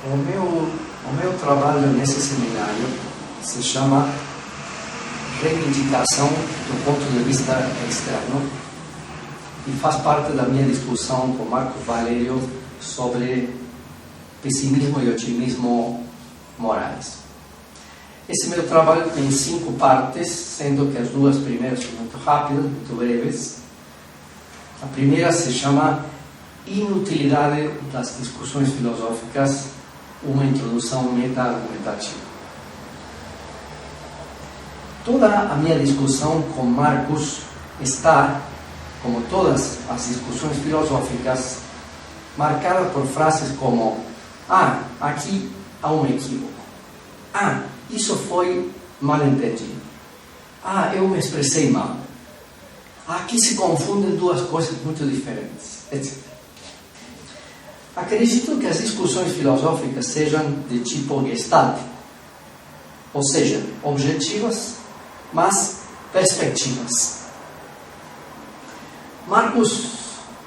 O meu trabalho nesse seminário se chama Reivindicação do ponto de vista externo e faz parte da minha discussão com Marcos Valério sobre pessimismo e otimismo morais. Esse meu trabalho tem 5 partes, sendo que as 2 primeiras são muito rápidas, muito breves. A primeira se chama Inutilidade das discussões filosóficas, uma introdução meta-argumentativa. Toda a minha discussão com Marcos está, como todas as discussões filosóficas, marcada por frases como: aqui há um equívoco. Isso foi mal entendido. Eu me expressei mal. Aqui se confundem 2 coisas muito diferentes, etc. Acredito que as discussões filosóficas sejam de tipo gestalt, ou seja, objetivas, mas perspectivas. Marcos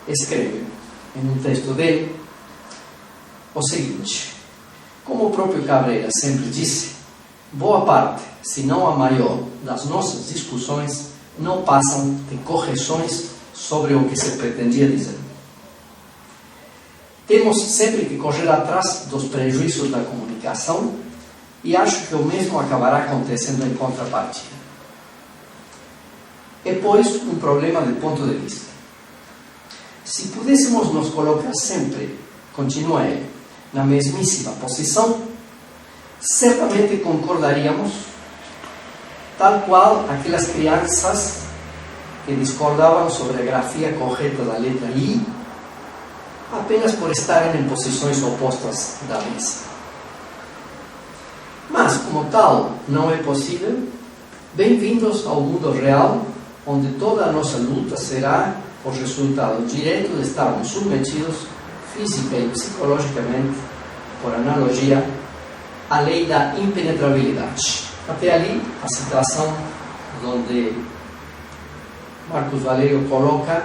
escreve em um texto dele o seguinte: como o próprio Cabrera sempre disse, boa parte, se não a maior, das nossas discussões não passam de correções sobre o que se pretendia dizer. Temos sempre que correr atrás dos prejuízos da comunicação e acho que o mesmo acabará acontecendo em contrapartida. É, pois, um problema de ponto de vista. Se pudéssemos nos colocar sempre, continua ele, na mesmíssima posição, certamente concordaríamos, tal qual aquelas crianças que discordavam sobre a grafia correta da letra I, apenas por estarem em posições opostas da mesa. Mas, como tal não é possível, bem-vindos ao mundo real, onde toda a nossa luta será o resultado direto de estarmos submetidos física e psicologicamente, por analogia, à lei da impenetrabilidade. Até ali, a citação onde Marcos Valério coloca,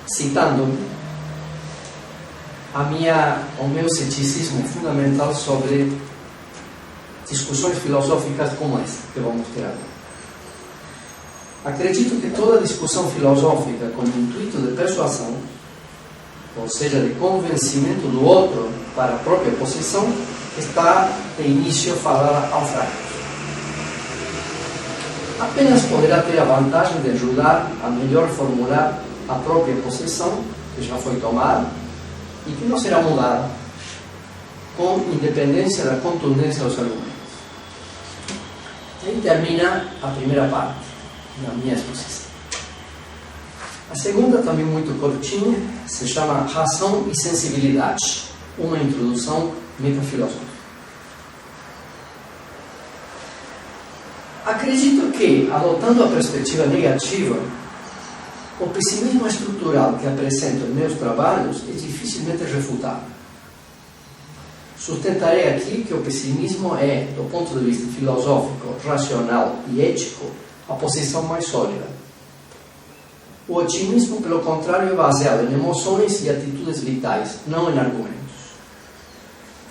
citando o meu ceticismo fundamental sobre discussões filosóficas como esta que vamos ter agora. Acredito que toda discussão filosófica com o intuito de persuasão, ou seja, de convencimento do outro para a própria posição, está de início falada ao fracasso. Apenas poderá ter a vantagem de ajudar a melhor formular a própria posição que já foi tomada e que não será mudada, com independência da contundência dos argumentos. Aí termina a primeira parte da minha exposição. A segunda, também muito curtinha, se chama Razão e Sensibilidade, uma introdução metafilosófica. Acredito que, adotando a perspectiva negativa, o pessimismo estrutural que apresento em meus trabalhos é dificilmente refutável. Sustentarei aqui que o pessimismo é, do ponto de vista filosófico, racional e ético, a posição mais sólida. O otimismo, pelo contrário, é baseado em emoções e atitudes vitais, não em argumentos.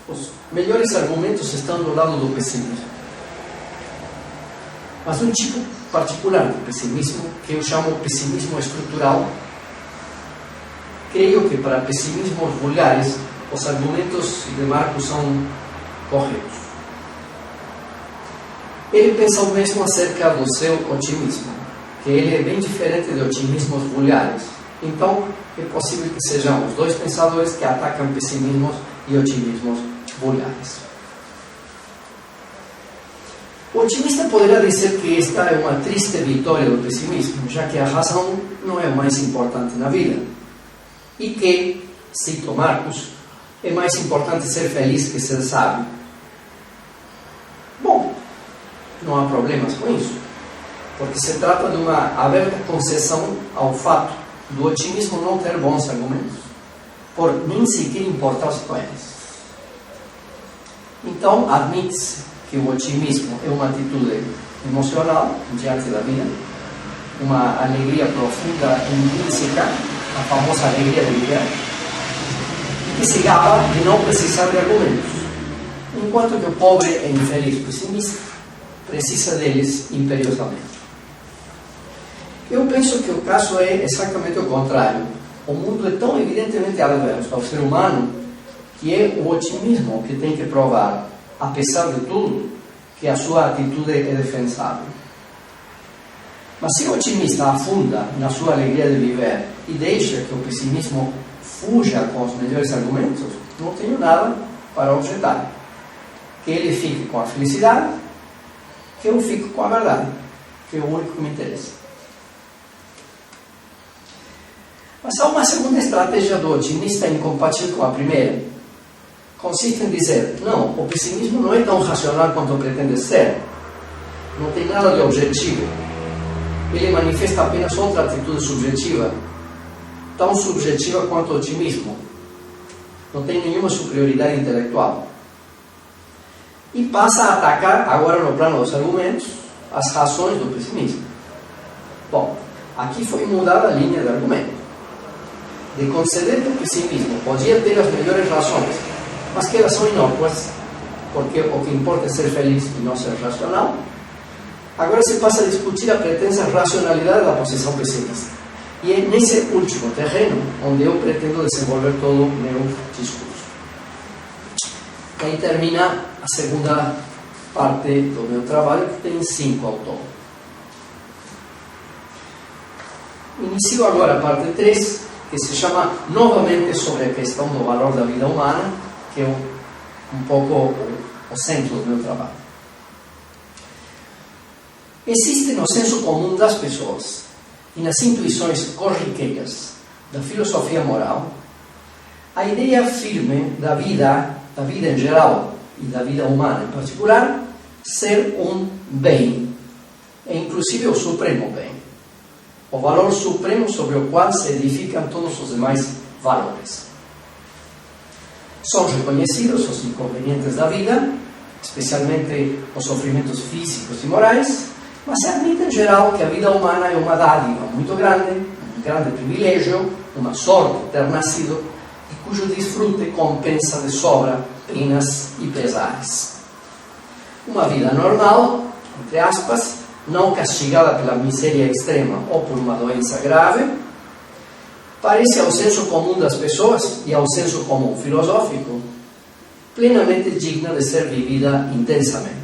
Os melhores argumentos estão do lado do pessimismo. Mas um tipo particular de pessimismo, que eu chamo pessimismo estrutural, creio que para pessimismos vulgares, os argumentos de Marcos são corretos. Ele pensa o mesmo acerca do seu otimismo, que ele é bem diferente de otimismos vulgares. Então, é possível que sejamos 2 pensadores que atacam pessimismos e otimismos vulgares. O otimista poderá dizer que esta é uma triste vitória do pessimismo, já que a razão não é o mais importante na vida. E que, cito Marcos, é mais importante ser feliz que ser sábio. Bom, não há problemas com isso, porque se trata de uma aberta concessão ao fato do otimismo não ter bons argumentos, por nem sequer importar-se com eles. Então, admite-se que o otimismo é uma atitude emocional diante da vida, uma alegria profunda e intrínseca, a famosa alegria de viver, e que se gaba de não precisar de argumentos. enquanto que o pobre e infeliz pessimista precisa deles imperiosamente. Eu penso que o caso é exatamente o contrário. O mundo é tão evidentemente adverso ao ser humano que é o otimismo que tem que provar, apesar de tudo, que a sua atitude é defensável. Mas se o otimista afunda na sua alegria de viver e deixa que o pessimismo fuja com os melhores argumentos, não tenho nada para objetar. Que ele fique com a felicidade, que eu fique com a verdade, que é o único que me interessa. Mas há uma segunda estratégia do otimista incompatível com a primeira. Consiste em dizer, não, o pessimismo não é tão racional quanto pretende ser. Não tem nada de objetivo. Ele manifesta apenas outra atitude subjetiva, tão subjetiva quanto o otimismo. Não tem nenhuma superioridade intelectual. E passa a atacar, agora no plano dos argumentos, as razões do pessimismo. Bom, aqui foi mudada a linha de argumento. De conceder que o pessimismo podia ter as melhores razões, mas que elas são inócuas, porque o que importa é ser feliz e não ser racional. Agora se passa a discutir a pretensa racionalidade da posição pessimista. E é nesse último terreno onde eu pretendo desenvolver todo o meu discurso. E aí termina a segunda parte do meu trabalho, que tem 5 ao todo. Inicio agora a parte 3, que se chama novamente sobre a questão do valor da vida humana, que é um pouco o centro do meu trabalho. Existe no senso comum das pessoas e nas intuições corriqueiras da filosofia moral a ideia firme da vida em geral e da vida humana em particular, ser um bem, e inclusive o supremo bem, o valor supremo sobre o qual se edificam todos os demais valores. São reconhecidos os inconvenientes da vida, especialmente os sofrimentos físicos e morais, mas se admite em geral que a vida humana é uma dádiva muito grande, um grande privilégio, uma sorte ter nascido, e cujo desfrute compensa de sobra penas e pesares. Uma vida normal, entre aspas, não castigada pela miséria extrema ou por uma doença grave, parece ao senso comum das pessoas e ao senso comum filosófico plenamente digna de ser vivida intensamente.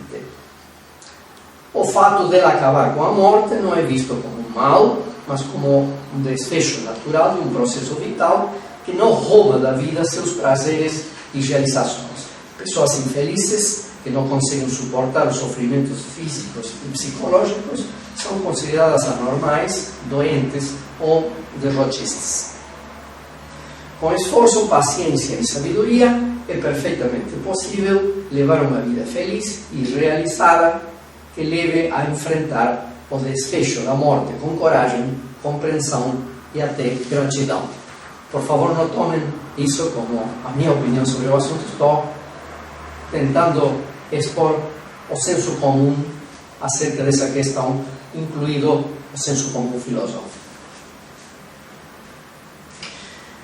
O fato dela acabar com a morte não é visto como um mal, mas como um desfecho natural de um processo vital que não rouba da vida seus prazeres e realizações. Pessoas infelizes que não conseguem suportar os sofrimentos físicos e psicológicos são consideradas anormais, doentes ou derrotistas. Com esforço, paciência e sabedoria é perfeitamente possível levar uma vida feliz e realizada que leve a enfrentar o desfecho da morte com coragem, compreensão e até gratidão. Por favor, não tomem isso como a minha opinião sobre o assunto. Estou tentando expor o senso comum acerca dessa questão, incluído o senso comum filosófico.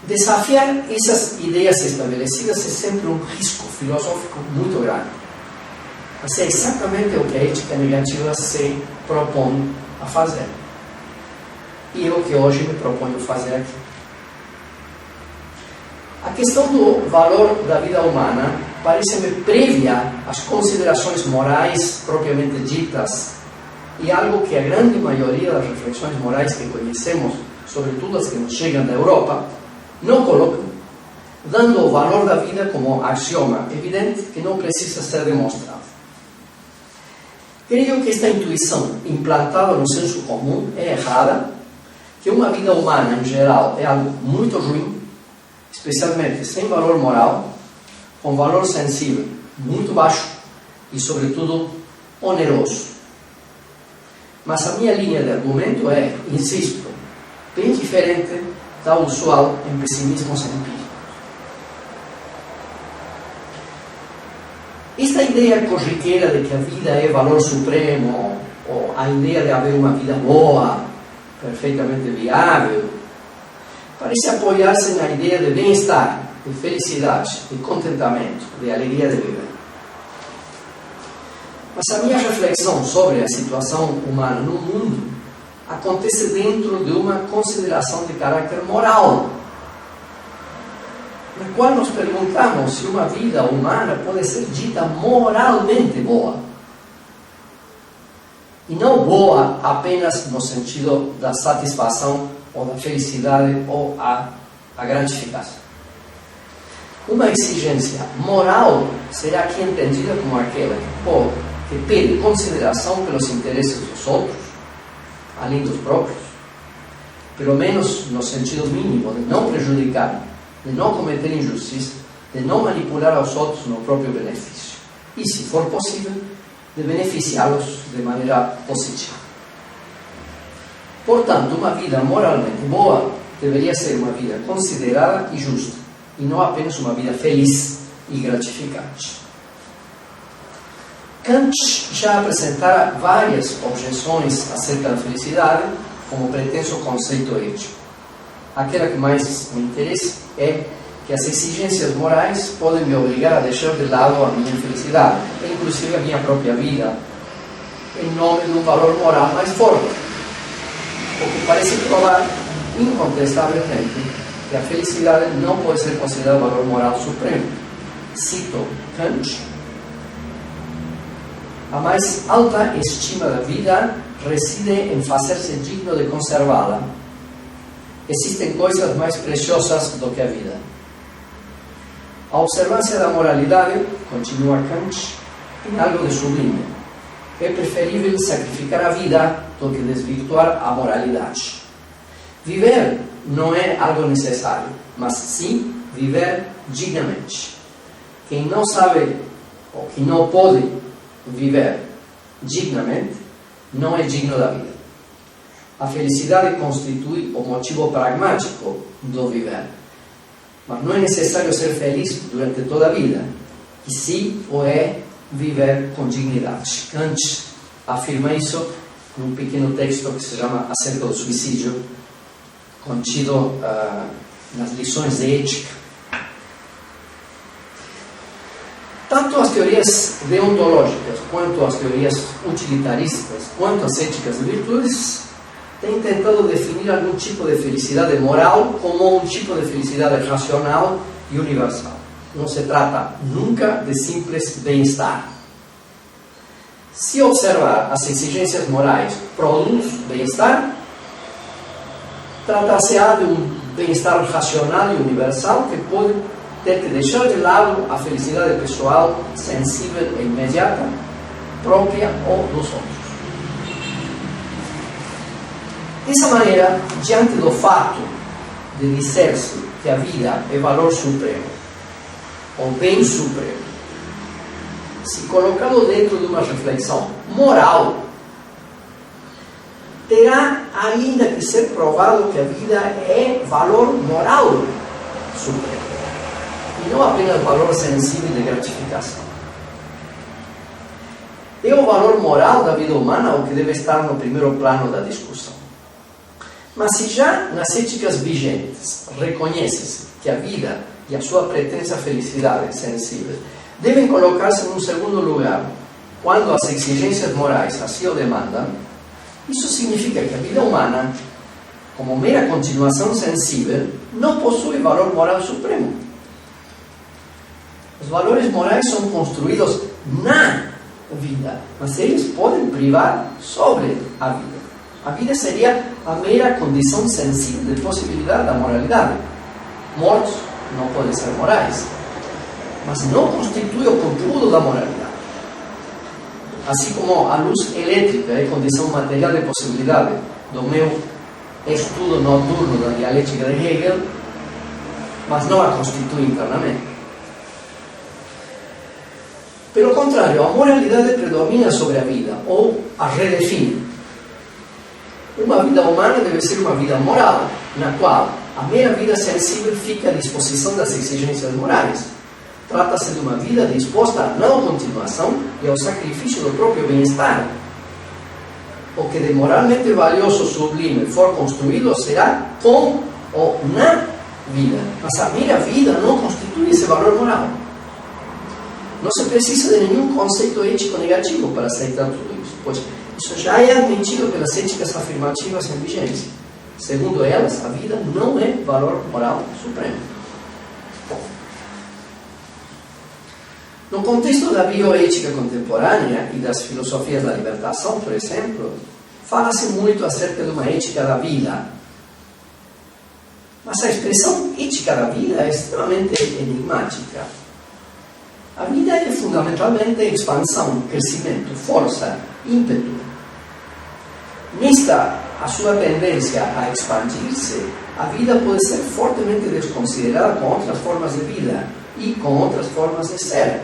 Desafiar essas ideias estabelecidas é sempre um risco filosófico muito grande. Mas é exatamente o que a ética negativa se propõe a fazer. E é o que hoje me proponho fazer aqui. A questão do valor da vida humana parece-me prévia às considerações morais propriamente ditas e algo que a grande maioria das reflexões morais que conhecemos, sobretudo as que nos chegam da Europa, não colocam, dando o valor da vida como axioma evidente que não precisa ser demonstrado. Creio que esta intuição implantada no senso comum é errada, que uma vida humana em geral é algo muito ruim, especialmente sem valor moral, com valor sensível muito baixo e, sobretudo, oneroso. Mas a minha linha de argumento é, insisto, bem diferente da usual em pessimismos empíricos. Esta ideia corriqueira de que a vida é valor supremo, ou a ideia de haver uma vida boa, perfeitamente viável, parece apoiar-se na ideia de bem-estar, de felicidade, de contentamento, de alegria de viver. Mas a minha reflexão sobre a situação humana no mundo acontece dentro de uma consideração de caráter moral, na qual nos perguntamos se uma vida humana pode ser dita moralmente boa. E não boa apenas no sentido da satisfação ou da felicidade ou a gratificação. Uma exigência moral será aqui entendida como aquela que pede consideração pelos interesses dos outros, além dos próprios, pelo menos no sentido mínimo de não prejudicar, de não cometer injustiça, de não manipular aos outros no próprio benefício. E, se for possível, de beneficiá-los de maneira positiva. Portanto, uma vida moralmente boa deveria ser uma vida considerada e justa, e não apenas uma vida feliz e gratificante. Kant já apresentara várias objeções acerca da felicidade como pretenso conceito ético. Aquela que mais me interessa é que as exigências morais podem me obrigar a deixar de lado a minha felicidade, inclusive a minha própria vida, em nome de um valor moral mais forte, o que parece provar incontestavelmente que a felicidade não pode ser considerada valor moral supremo. Cito Kant: a mais alta estima da vida reside em fazer-se digno de conservá-la. Existem coisas mais preciosas do que a vida. A observância da moralidade, continua Kant, tem algo de sublime. É preferível sacrificar a vida do que desvirtuar a moralidade. Viver não é algo necessário, mas sim viver dignamente. Quem não sabe ou que não pode viver dignamente não é digno da vida. A felicidade constitui o motivo pragmático do viver. Mas não é necessário ser feliz durante toda a vida. E sim o é viver com dignidade. Kant afirma isso num pequeno texto que se chama Acerca do Suicídio, contido nas lições de ética. Tanto as teorias deontológicas, quanto as teorias utilitaristas, quanto as éticas de virtudes, têm tentado definir algum tipo de felicidade moral como um tipo de felicidade racional e universal. Não se trata nunca de simples bem-estar. Se observar as exigências morais produz bem-estar, tratar-se-á de um bem-estar racional e universal que pode ter que deixar de lado a felicidade pessoal, sensível e imediata, própria ou dos outros. Dessa maneira, diante do fato de dizer-se que a vida é valor supremo, ou bem supremo, se colocado dentro de uma reflexão moral, terá ainda que ser provado que a vida é valor moral supremo, e não apenas valor sensível de gratificação. É o valor moral da vida humana o que deve estar no primeiro plano da discussão. Mas se já nas éticas vigentes reconhece-se que a vida e a sua pretensa felicidade sensível devem colocar-se num segundo lugar quando as exigências morais assim o demandam, isso significa que a vida humana, como mera continuação sensível, não possui valor moral supremo. Os valores morais são construídos na vida, mas eles podem privar sobre a vida. A vida seria a mera condição sensível de possibilidade da moralidade. Mortos não podem ser morais, mas não constitui o conteúdo da moralidade. Assim como a luz elétrica é condição material de possibilidade do meu estudo noturno da dialética de Hegel, mas não a constitui internamente. Pelo contrário, a moralidade predomina sobre a vida, ou a redefine. Uma vida humana deve ser uma vida moral, na qual a mera vida sensível fica à disposição das exigências morais. Trata-se de uma vida disposta à não continuação e ao sacrifício do próprio bem-estar. O que de moralmente valioso sublime for construído será com ou na vida, mas a mera vida não constitui esse valor moral. não se precisa de nenhum conceito ético negativo para aceitar tudo isso, pois isso já é admitido pelas éticas afirmativas em vigência. Segundo elas, a vida não é valor moral supremo. No contexto da bioética contemporânea e das filosofias da libertação, por exemplo, fala-se muito acerca de uma ética da vida. Mas a expressão ética da vida é extremamente enigmática. A vida é fundamentalmente expansão, crescimento, força, ímpeto. Nesta a sua tendência a expandir-se, a vida pode ser fortemente desconsiderada com outras formas de vida e com outras formas de ser.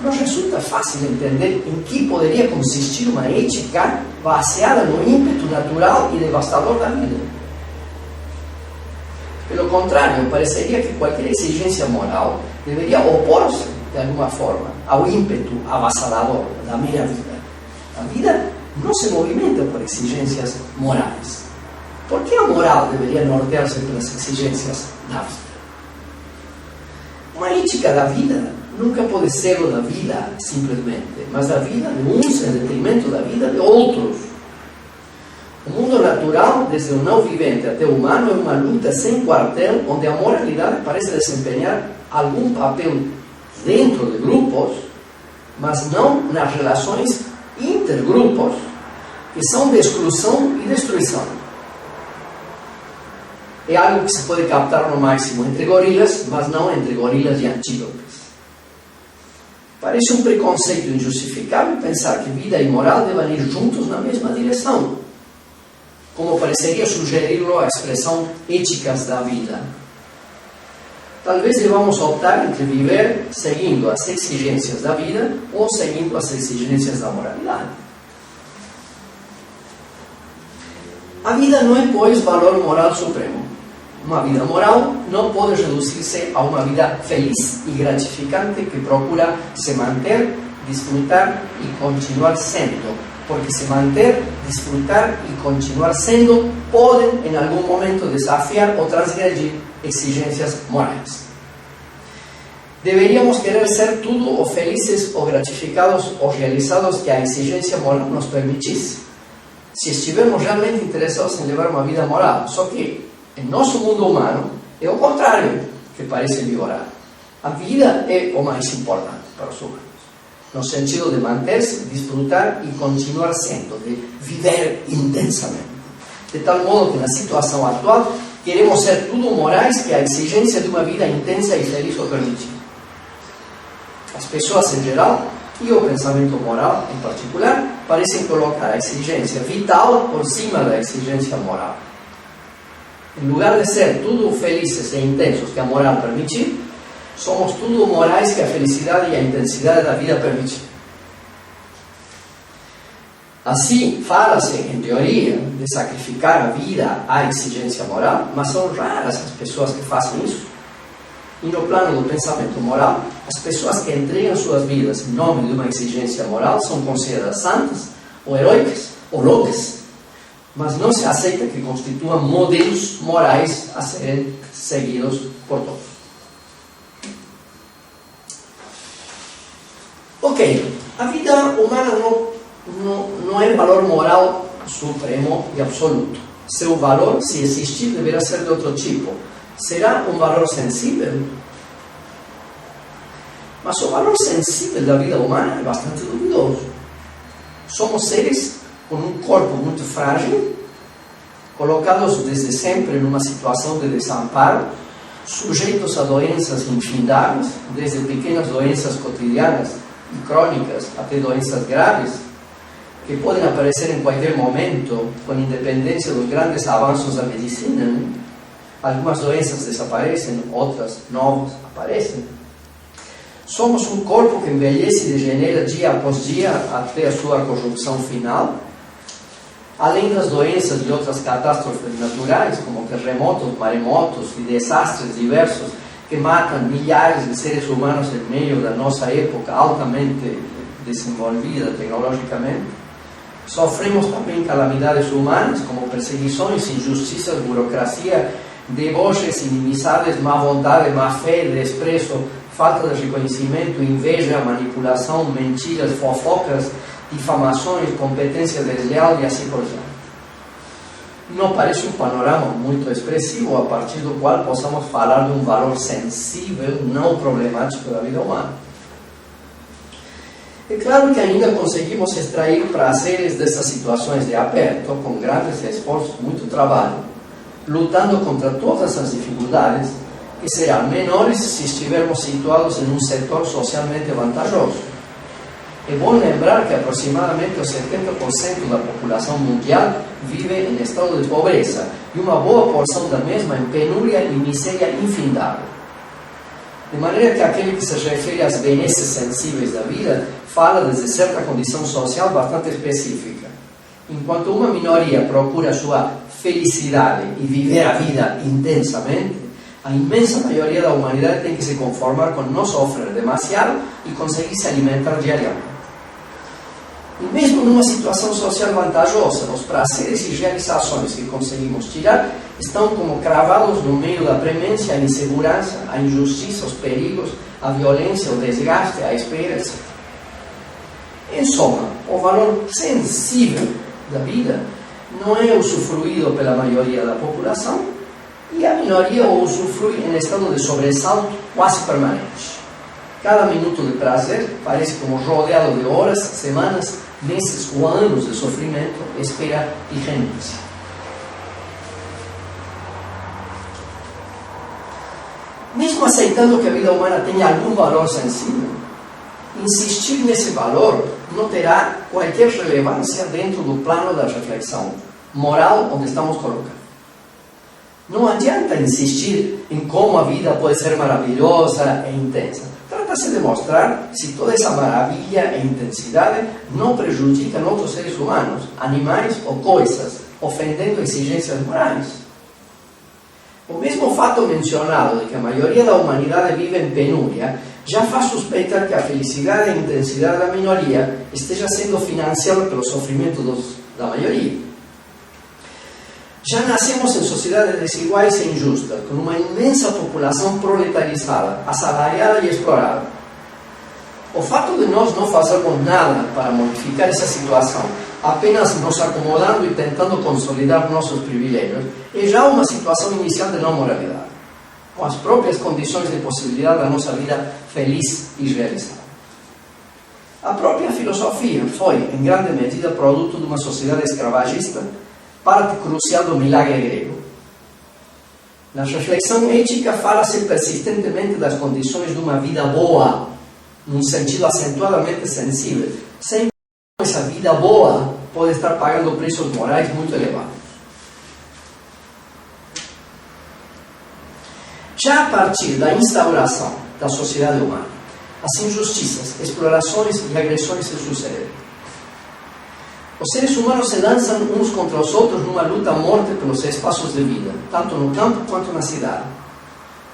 Nos resulta fácil entender em que poderia consistir uma ética baseada no ímpeto natural e devastador da vida. Pelo contrário, pareceria que qualquer exigência moral deveria opor-se, de alguma forma, ao ímpeto avassalador da mera vida. A vida não se movimenta por exigências morais. Por que a moral deveria nortear-se pelas exigências da vida? Uma ética da vida nunca pode ser o da vida, simplesmente, mas da vida de uns em detrimento da vida de outros. O mundo natural, desde o não vivente até o humano, é uma luta sem quartel, onde a moralidade parece desempenhar algum papel dentro de grupos, mas não nas relações intergrupos, que são de exclusão e destruição. É algo que se pode captar no máximo entre gorilas, mas não entre gorilas e antílopes. Parece um preconceito injustificável pensar que vida e moral devem ir juntos na mesma direção, como pareceria sugerir-lo a expressão éticas da vida. Talvez devamos optar entre viver seguindo as exigências da vida ou seguindo as exigências da moralidade. A vida não é, pois, valor moral supremo. Uma vida moral não pode reduzir-se a uma vida feliz e gratificante que procura se manter, desfrutar e continuar sendo. Porque se manter, desfrutar e continuar sendo podem, em algum momento, desafiar ou transgredir exigências morais. Deveríamos querer ser tudo ou felizes ou gratificados ou realizados que a exigência moral nos permitisse, se estivermos realmente interessados em levar uma vida moral. Só que, em nosso mundo humano, é o contrário que parece vigorar. A vida é o mais importante para os humanos, no sentido de manter-se, desfrutar e continuar sendo, de viver intensamente. De tal modo que, na situação atual, queremos ser tudo morais que a exigência de uma vida intensa e feliz o permite. As pessoas em geral, e o pensamento moral em particular, parecem colocar a exigência vital por cima da exigência moral. Em lugar de ser tudo felizes e intensos que a moral permite, somos tudo morais que a felicidade e a intensidade da vida permitem. Assim, fala-se, em teoria, de sacrificar a vida à exigência moral, mas são raras as pessoas que fazem isso. E no plano do pensamento moral, as pessoas que entregam suas vidas em nome de uma exigência moral são consideradas santas, ou heróicas, ou loucas, mas não se aceita que constituam modelos morais a serem seguidos por todos. Ok, a vida humana não é valor moral supremo e absoluto. Seu valor, se existir, deverá ser de outro tipo. Será um valor sensível? Mas o valor sensível da vida humana é bastante duvidoso. Somos seres com um corpo muito frágil, colocados desde sempre numa situação de desamparo, sujeitos a doenças infindáveis, desde pequenas doenças cotidianas e crônicas até doenças graves, que podem aparecer em qualquer momento, com independência dos grandes avanços da medicina. Algumas doenças desaparecem, outras novas aparecem. Somos um corpo que envelhece e degenera dia após dia até a sua corrupção final. Além das doenças e outras catástrofes naturais, como terremotos, maremotos e desastres diversos que matam milhares de seres humanos em meio da nossa época altamente desenvolvida tecnologicamente, sofremos também calamidades humanas, como perseguições, injustiças, burocracia, deboches, inimizades, má vontade, má fé, desprezo, falta de reconhecimento, inveja, manipulação, mentiras, fofocas, difamações, competência desleal e assim por diante. Não parece um panorama muito expressivo a partir do qual possamos falar de um valor sensível, não problemático da vida humana. É claro que ainda conseguimos extrair prazeres dessas situações de aperto, com grandes esforços, muito trabalho, lutando contra todas as dificuldades, que serão menores se estivermos situados em um setor socialmente vantajoso. É bom lembrar que aproximadamente 70% da população mundial vive em estado de pobreza e uma boa porção da mesma em penúria e miséria infindável. De maneira que aquele que se refere às benesses sensíveis da vida fala desde certa condição social bastante específica. Enquanto uma minoria procura sua felicidade e viver a vida intensamente, a imensa maioria da humanidade tem que se conformar com não sofrer demasiado e conseguir se alimentar diariamente. E mesmo numa situação social vantajosa, os prazeres e realizações que conseguimos tirar estão como cravados no meio da premência, a insegurança, a injustiça, os perigos, a violência, o desgaste, a espera, etc. Em soma, o valor sensível da vida não é usufruído pela maioria da população e a minoria o usufrui em estado de sobressalto quase permanente. Cada minuto de prazer parece como rodeado de horas, semanas, meses ou anos de sofrimento, espera e renúncia. Mesmo aceitando que a vida humana tenha algum valor sensível, insistir nesse valor não terá qualquer relevância dentro do plano da reflexão moral onde estamos colocados. Não adianta insistir em como a vida pode ser maravilhosa e intensa. Trata-se de mostrar se toda essa maravilha e intensidade não prejudicam outros seres humanos, animais ou coisas, ofendendo exigências morais. O mesmo fato mencionado de que a maioria da humanidade vive em penúria já faz suspeitar que a felicidade e a intensidade da minoria esteja sendo financiada pelo sofrimento da maioria. Já nascemos em sociedades desiguais e injustas, com uma imensa população proletarizada, assalariada e explorada. O fato de nós não fazermos nada para modificar essa situação, apenas nos acomodando e tentando consolidar nossos privilégios, é já uma situação inicial de não moralidade, com as próprias condições de possibilidade da nossa vida feliz e realizada. A própria filosofia foi, em grande medida, produto de uma sociedade escravagista, parte crucial do milagre grego. Na reflexão ética fala-se persistentemente das condições de uma vida boa, num sentido acentuadamente sensível, sem que essa vida boa pode estar pagando preços morais muito elevados. Já a partir da instauração da sociedade humana, as injustiças, explorações e agressões se sucederam. Os seres humanos se lançam uns contra os outros numa luta a morte pelos espaços de vida, tanto no campo quanto na cidade,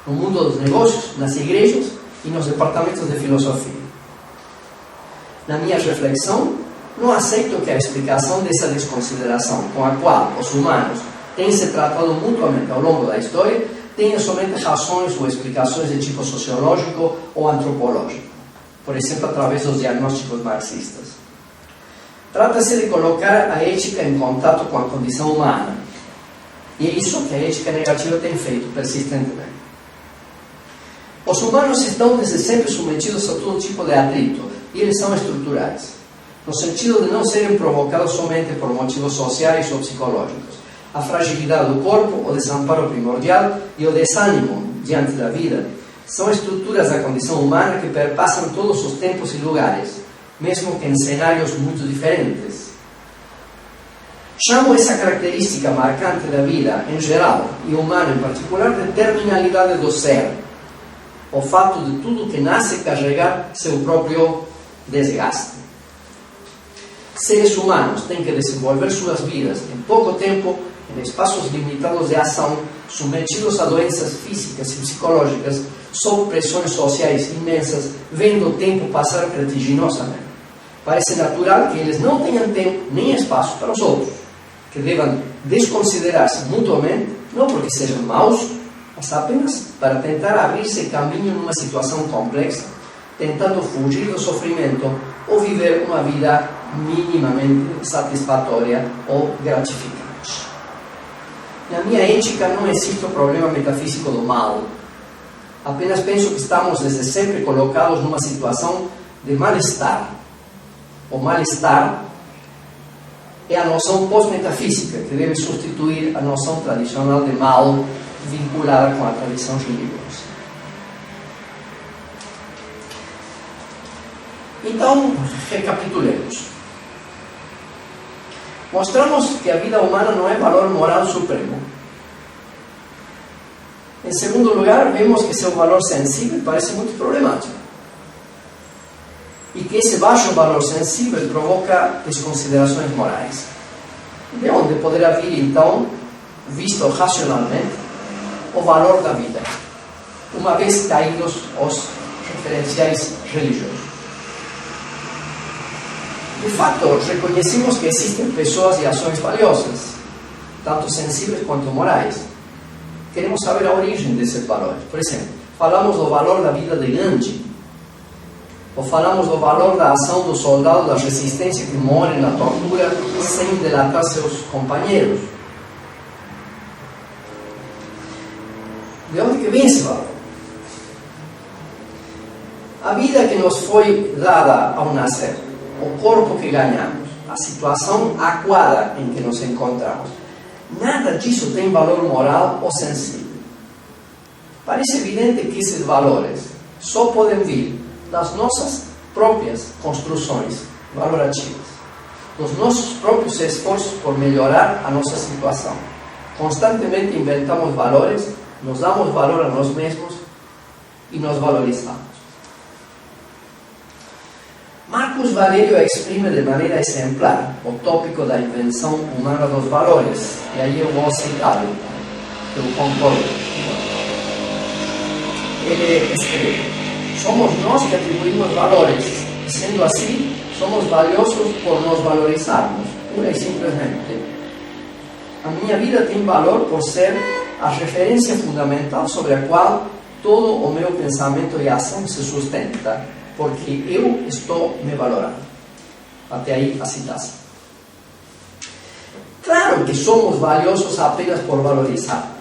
no mundo dos negócios, nas igrejas e nos departamentos de filosofia. Na minha reflexão, não aceito que a explicação dessa desconsideração com a qual os humanos têm se tratado mutuamente ao longo da história tenha somente razões ou explicações de tipo sociológico ou antropológico, por exemplo, através dos diagnósticos marxistas. Trata-se de colocar a ética em contato com a condição humana. E é isso que a ética negativa tem feito persistentemente. Os humanos estão desde sempre submetidos a todo tipo de atrito, e eles são estruturais, no sentido de não serem provocados somente por motivos sociais ou psicológicos. A fragilidade do corpo, o desamparo primordial e o desânimo diante da vida são estruturas da condição humana que perpassam todos os tempos e lugares, mesmo que em cenários muito diferentes. Chamo essa característica marcante da vida em geral e humana em particular de terminalidade do ser, o fato de tudo que nasce carregar seu próprio desgaste. Seres humanos têm que desenvolver suas vidas em pouco tempo, em espaços limitados de ação, submetidos a doenças físicas e psicológicas, sob pressões sociais imensas, vendo o tempo passar vertiginosamente. Parece natural que eles não tenham tempo nem espaço para os outros, que devam desconsiderar-se mutuamente, não porque sejam maus, mas apenas para tentar abrir-se caminho numa situação complexa, tentando fugir do sofrimento ou viver uma vida minimamente satisfatória ou gratificante. Na minha ética não existe o problema metafísico do mal. Apenas penso que estamos desde sempre colocados numa situação de mal-estar. O mal-estar é a noção pós-metafísica que deve substituir a noção tradicional de mal vinculada com a tradição religiosa. Então, recapitulemos. Mostramos que a vida humana não é valor moral supremo. Em segundo lugar, vemos que seu valor sensível parece muito problemático. E que esse baixo valor sensível provoca desconsiderações morais. De onde poderá vir, então, visto racionalmente, o valor da vida, uma vez caídos os referenciais religiosos. De fato, reconhecemos que existem pessoas e ações valiosas, tanto sensíveis quanto morais. Queremos saber a origem desses valores. Por exemplo, falamos do valor da vida de Gandhi, ou falamos do valor da ação do soldado da resistência que morre na tortura sem delatar seus companheiros. De onde que vem esse valor? A vida que nos foi dada ao nascer, o corpo que ganhamos, a situação aquada em que nos encontramos, nada disso tem valor moral ou sensível. Parece evidente que esses valores só podem vir das nossas próprias construções valorativas, dos nossos próprios esforços por melhorar a nossa situação. Constantemente inventamos valores, nos damos valor a nós mesmos e nos valorizamos. Marcos Valério exprime de maneira exemplar o tópico da invenção humana dos valores, e aí eu vou citá-lo, eu concordo. Ele escreve: somos nós que atribuímos valores, e sendo assim, somos valiosos por nos valorizarmos, pura e simplesmente. A minha vida tem valor por ser a referência fundamental sobre a qual todo o meu pensamento e ação se sustenta, porque eu estou me valorando. Até aí a citação. Claro que somos valiosos apenas por valorizarmos.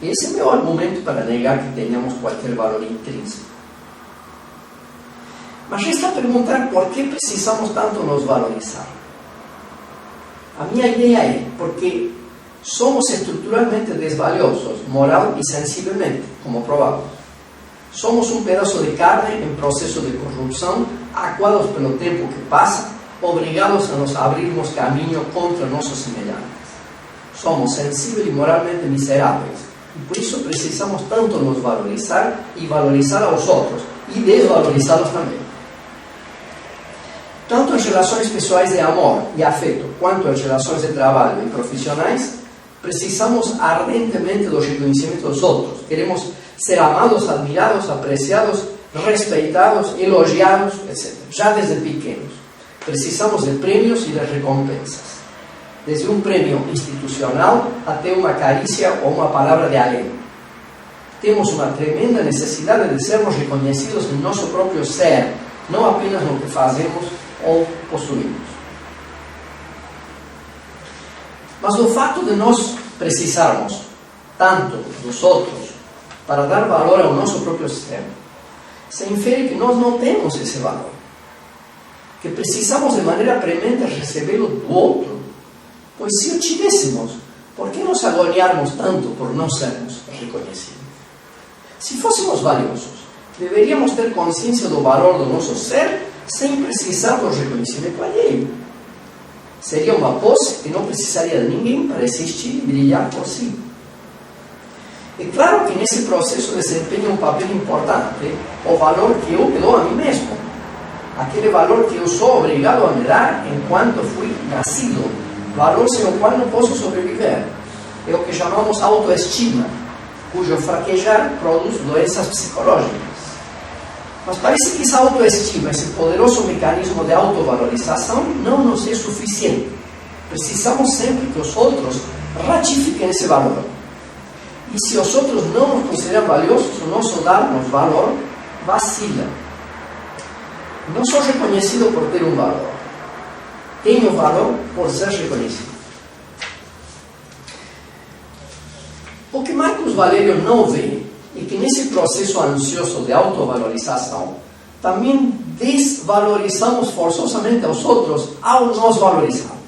Esse é o meu argumento para negar que tenhamos qualquer valor intrínseco. Mas resta perguntar por que precisamos tanto nos valorizar. A minha ideia é porque somos estruturalmente desvaliosos, moral e sensivelmente, como provamos. Somos um pedaço de carne em processo de corrupção, acuados pelo tempo que passa, obrigados a nos abrirmos caminho contra nossos semelhantes. Somos sensíveis e moralmente miseráveis, e por isso precisamos tanto nos valorizar e valorizar aos outros, e desvalorizá-los também. Tanto em relações pessoais de amor e afeto, quanto em relações de trabalho e profissionais, precisamos ardentemente do reconhecimento dos outros. Queremos ser amados, admirados, apreciados, respeitados, elogiados, etc. Já desde pequenos. Precisamos de prêmios e de recompensas. Desde um prêmio institucional até uma carícia ou uma palavra de alento. Temos uma tremenda necessidade de sermos reconhecidos em nosso próprio ser, não apenas no que fazemos ou possuímos. Mas o fato de nós precisarmos tanto dos outros para dar valor ao nosso próprio ser, se infere que nós não temos esse valor, que precisamos de maneira premente recebê-lo do outro, pois se o tivéssemos, por que nos agoniarmos tanto por não sermos reconhecidos? Se fôssemos valiosos, deveríamos ter consciência do valor do nosso ser sem precisar do reconhecimento alheio. Seria uma posse que não precisaria de ninguém para existir e brilhar por si. É claro que nesse processo desempenha um papel importante o valor que eu me dou a mim mesmo. Aquele valor que eu sou obrigado a me dar enquanto fui nascido. Valor sem o qual não posso sobreviver. É o que chamamos autoestima, cujo fraquejar produz doenças psicológicas. Mas parece que essa autoestima, esse poderoso mecanismo de autovalorização, não nos é suficiente. Precisamos sempre que os outros ratifiquem esse valor. E se os outros não nos consideram valiosos, o nosso dar-nos valor vacila. Não sou reconhecido por ter um valor. Tenho valor por ser reconhecido. O que Marcos Valério não vê é que nesse processo ansioso de autovalorização, também desvalorizamos forçosamente aos outros ao nos valorizarmos.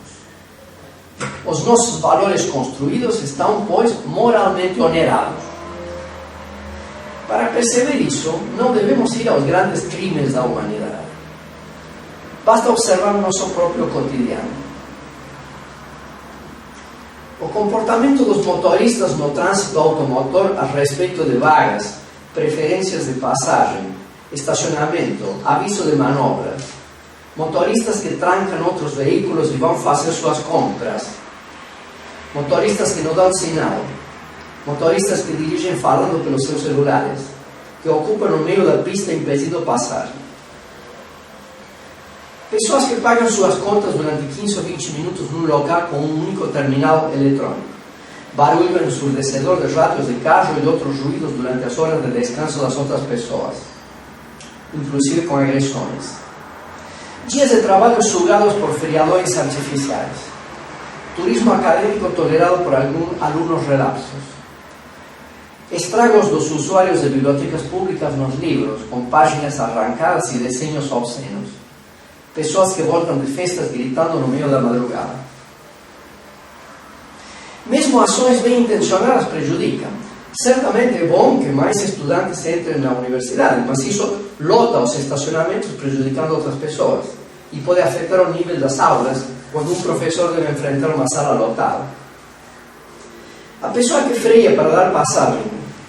Os nossos valores construídos estão, pois, moralmente onerados. Para perceber isso, não devemos ir aos grandes crimes da humanidade. Basta observar nosso próprio cotidiano. O comportamento dos motoristas no trânsito automotor a respeito de vagas, preferências de passagem, estacionamento, aviso de manobra, motoristas que trancam outros veículos e vão fazer suas compras, motoristas que não dão sinal, motoristas que dirigem falando pelos seus celulares, que ocupam no meio da pista impedindo passagem, pessoas que pagam suas contas durante 15 ou 20 minutos num local com um único terminal eletrônico, barulho ensurdecedor de rádios de carro e de outros ruídos durante as horas de descanso das outras pessoas, inclusive com agressões, dias de trabalho sugados por feriadores artificiais, turismo acadêmico tolerado por alguns alunos relapsos, estragos dos usuários de bibliotecas públicas nos livros, com páginas arrancadas e desenhos obscenos, pessoas que voltam de festas gritando no meio da madrugada. Mesmo ações bem intencionadas prejudicam. Certamente é bom que mais estudantes entrem na universidade, mas isso lota os estacionamentos, prejudicando outras pessoas, e pode afetar o nível das aulas quando um professor deve enfrentar uma sala lotada. A pessoa que freia para dar passagem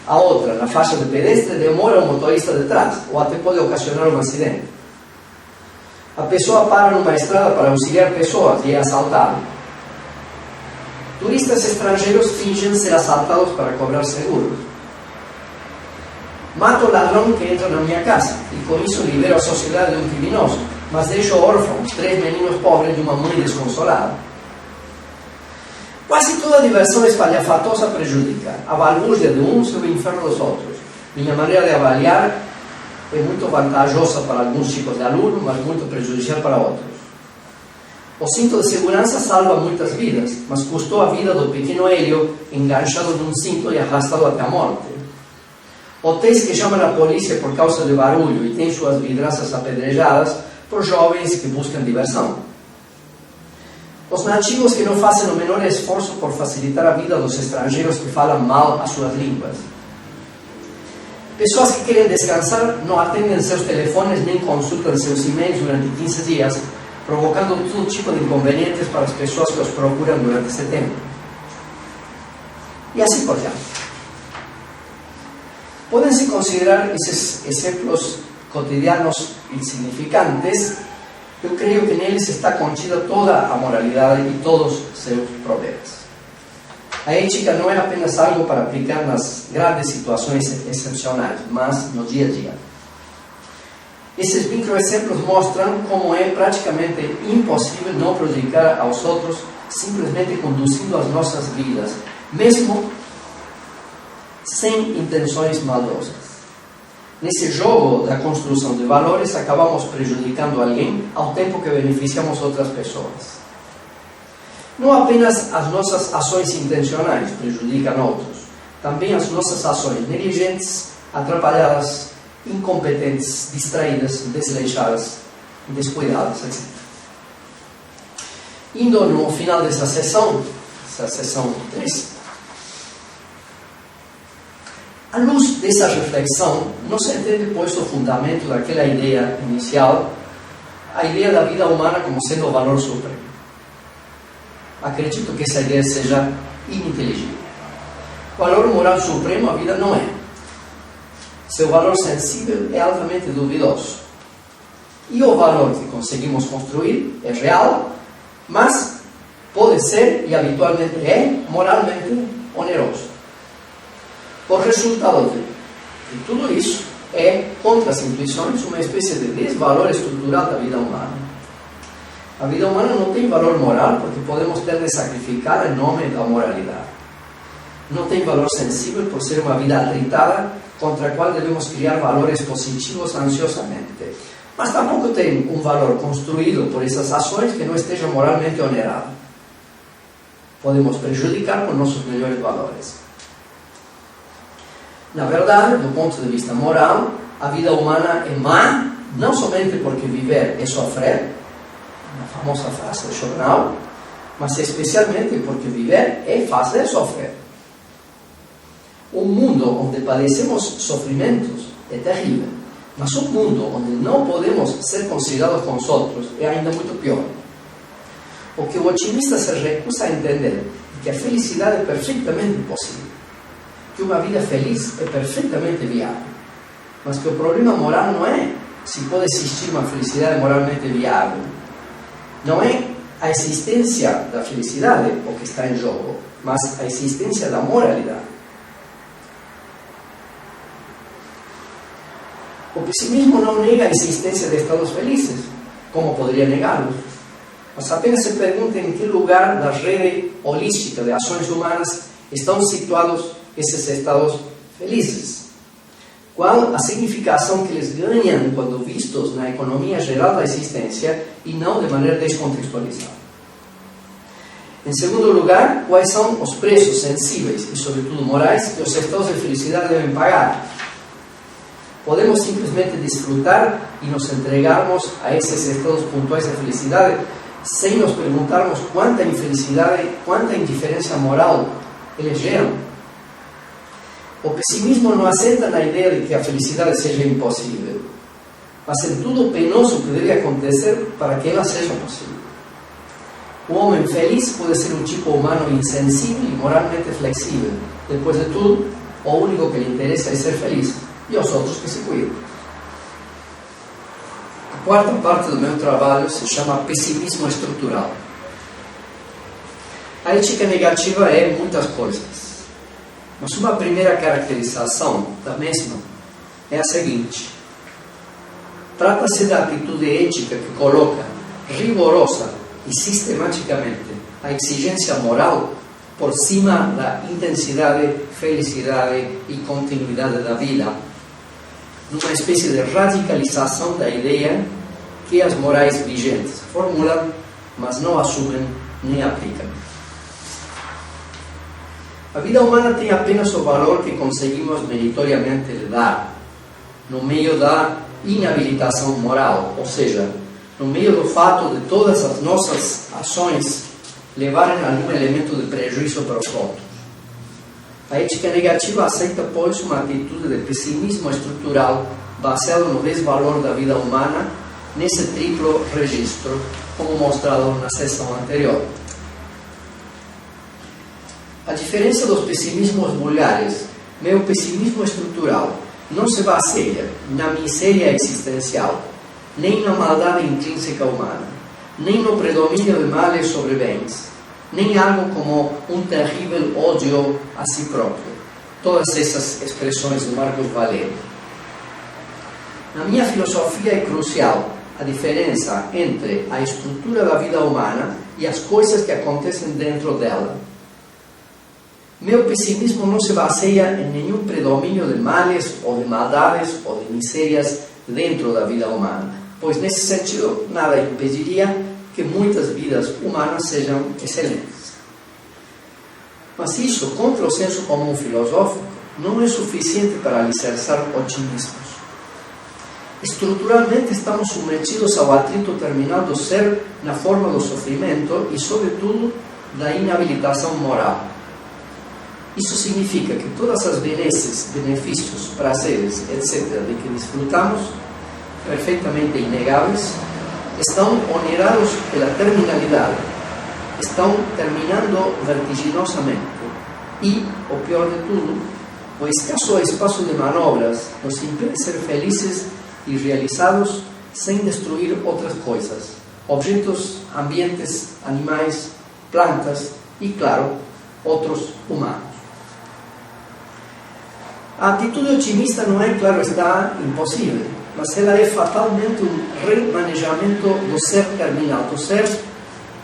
a outra na faixa de pedestre demora o motorista de trás, ou até pode ocasionar um acidente. A pessoa para numa estrada para auxiliar pessoas e é assaltada. Turistas estrangeiros fingem ser assaltados para cobrar seguros. Mato o ladrão que entra na minha casa e com isso libero a sociedade de um criminoso, mas deixo órfãos 3 meninos pobres de uma mãe desconsolada. Quase toda diversão espalhafatosa prejudica. A balbúrdia de uns e o inferno dos outros. Minha maneira de avaliar é muito vantajosa para alguns tipos de alunos, mas muito prejudicial para outros. O cinto de segurança salva muitas vidas, mas custou a vida do pequeno Hélio enganchado num cinto e arrastado até a morte. Hotéis que chamam a polícia por causa de barulho e têm suas vidraças apedrejadas por jovens que buscam diversão. Os nativos que não fazem o menor esforço por facilitar a vida dos estrangeiros que falam mal as suas línguas. Pessoas que querem descansar não atendem seus telefones nem consultam seus e-mails durante 15 dias, provocando todo tipo de inconvenientes para as pessoas que os procuram durante esse tempo. E assim por diante. Podem-se considerar esses exemplos cotidianos insignificantes. Eu creio que neles está contida toda a moralidade e todos seus problemas. A ética não é apenas algo para aplicar nas grandes situações excepcionais, mas no dia a dia. Esses microexemplos mostram como é praticamente impossível não prejudicar aos outros simplesmente conduzindo as nossas vidas, mesmo sem intenções maldosas. Nesse jogo da construção de valores, acabamos prejudicando alguém ao tempo que beneficiamos outras pessoas. Não apenas as nossas ações intencionais prejudicam outros, também as nossas ações negligentes, atrapalhadas, incompetentes, distraídas, desleixadas, descuidadas, etc. Indo no final dessa sessão 3, à luz dessa reflexão, não se entende, pois, o fundamento daquela ideia inicial, a ideia da vida humana como sendo o valor supremo. Acredito que essa ideia seja ininteligível. O valor moral supremo a vida não é. Seu valor sensível é altamente duvidoso. E o valor que conseguimos construir é real, mas pode ser, e habitualmente é, moralmente oneroso. O resultado de tudo isso é, contra as intuições, uma espécie de desvalor estrutural da vida humana. A vida humana não tem valor moral porque podemos ter de sacrificar em nome da moralidade. Não tem valor sensível por ser uma vida atritada contra a qual devemos criar valores positivos ansiosamente. Mas tampouco tem um valor construído por essas ações que não esteja moralmente onerado. Podemos prejudicar com nossos melhores valores. Na verdade, do ponto de vista moral, a vida humana é má, não somente porque viver é sofrer, uma famosa frase de Schopenhauer, mas especialmente porque viver é fazer sofrer. Um mundo onde padecemos sofrimentos é terrível, mas um mundo onde não podemos ser considerados com os outros é ainda muito pior. O que o otimista se recusa a entender é que a felicidade é perfeitamente possível, que uma vida feliz é perfeitamente viável, mas que o problema moral não é se pode existir uma felicidade moralmente viável. Não é a existência da felicidade o que está em jogo, mas a existência da moralidade. O pessimismo não nega a existência de estados felizes, como poderia negá-los, mas apenas se pergunta em que lugar da rede holística de ações humanas estão situados esses estados felizes. Qual a significação que eles ganham quando vistos na economia geral da existência e não de maneira descontextualizada. Em segundo lugar, quais são os preços sensíveis e, sobretudo, morais que os estados de felicidade devem pagar? Podemos simplesmente desfrutar e nos entregarmos a esses estados pontuais de felicidade sem nos perguntarmos quanta infelicidade, quanta indiferença moral eles geram? O pessimismo não assenta na ideia de que a felicidade seja impossível, mas em tudo o penoso que deve acontecer para que ela seja possível. O homem feliz pode ser um tipo humano insensível e moralmente flexível. Depois de tudo, o único que lhe interessa é ser feliz, e os outros que se cuidam. A quarta parte do meu trabalho se chama pessimismo estrutural. A ética negativa é muitas coisas, mas uma primeira caracterização da mesma é a seguinte: trata-se da atitude ética que coloca rigorosa e sistematicamente a exigência moral por cima da intensidade, felicidade e continuidade da vida, numa espécie de radicalização da ideia que as morais vigentes formulam, mas não assumem nem aplicam. A vida humana tem apenas o valor que conseguimos meritoriamente lhe dar, no meio da inabilitação moral, ou seja, no meio do fato de todas as nossas ações levarem algum elemento de prejuízo para os outros. A ética negativa aceita, pois, uma atitude de pessimismo estrutural baseado no desvalor da vida humana nesse triplo registro, como mostrado na sessão anterior. A diferença dos pessimismos vulgares, meu pessimismo estrutural não se baseia na miséria existencial, nem na maldade intrínseca humana, nem no predomínio de males sobre bens, nem algo como um terrível ódio a si próprio. Todas essas expressões de Marcos Valério. Na minha filosofia é crucial a diferença entre a estrutura da vida humana e as coisas que acontecem dentro dela. Meu pessimismo não se baseia em nenhum predomínio de males ou de maldades ou de misérias dentro da vida humana, pois nesse sentido nada impediria que muitas vidas humanas sejam excelentes. Mas isso, contra o senso comum filosófico, não é suficiente para alicerçar otimismos. Estruturalmente estamos submetidos ao atrito terminal do ser na forma do sofrimento e, sobretudo, da inabilitação moral. Isso significa que todas as benesses, benefícios, prazeres, etc., de que desfrutamos, perfeitamente inegáveis, estão onerados pela terminalidade, estão terminando vertiginosamente e, o pior de tudo, o escasso espaço de manobras nos impede ser felizes e realizados sem destruir outras coisas, objetos, ambientes, animais, plantas e, claro, outros humanos. A atitude otimista não é, claro está, impossível, mas ela é fatalmente um remanejamento do ser terminal, do ser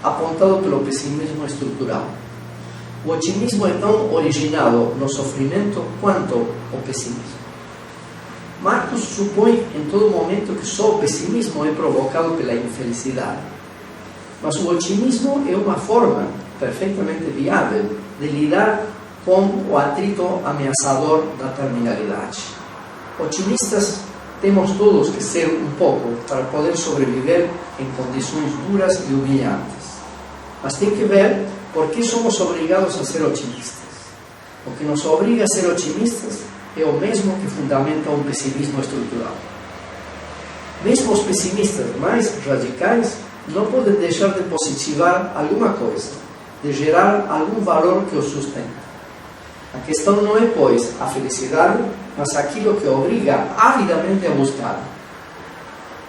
apontado pelo pessimismo estrutural. O otimismo é tão originado no sofrimento quanto o pessimismo. Marcos supõe em todo momento que só o pessimismo é provocado pela infelicidade. Mas o otimismo é uma forma perfeitamente viável de lidar com o atrito ameaçador da terminalidade. Otimistas temos todos que ser um pouco para poder sobreviver em condições duras e humilhantes. Mas tem que ver por que somos obrigados a ser otimistas. O que nos obriga a ser otimistas é o mesmo que fundamenta um pessimismo estrutural. Mesmo os pessimistas mais radicais não podem deixar de positivar alguma coisa, de gerar algum valor que os sustenta. A questão não é, pois, a felicidade, mas aquilo que obriga avidamente a buscar.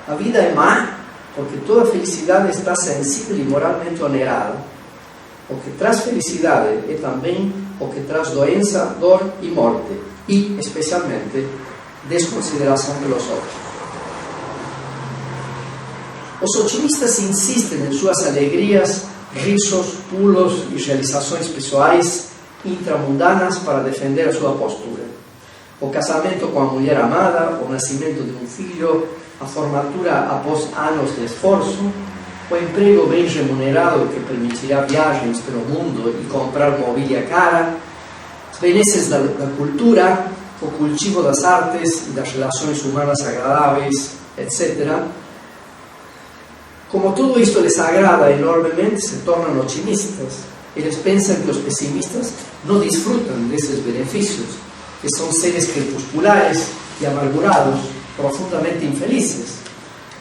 A vida é má porque toda felicidade está sensível e moralmente onerada. O que traz felicidade é também o que traz doença, dor e morte, e, especialmente, desconsideração pelos outros. Os otimistas insistem em suas alegrias, risos, pulos e realizações pessoais intramundanas para defender a sua postura. O casamento com a mulher amada, o nascimento de um filho, a formatura após anos de esforço, o emprego bem remunerado que permitirá viagens pelo mundo e comprar mobília cara, as benesses da cultura, o cultivo das artes e das relações humanas agradáveis, etc. Como tudo isto lhes agrada enormemente, se tornam otimistas. Eles pensam que os pessimistas não desfrutam desses benefícios, que são seres crepusculares e amargurados, profundamente infelizes,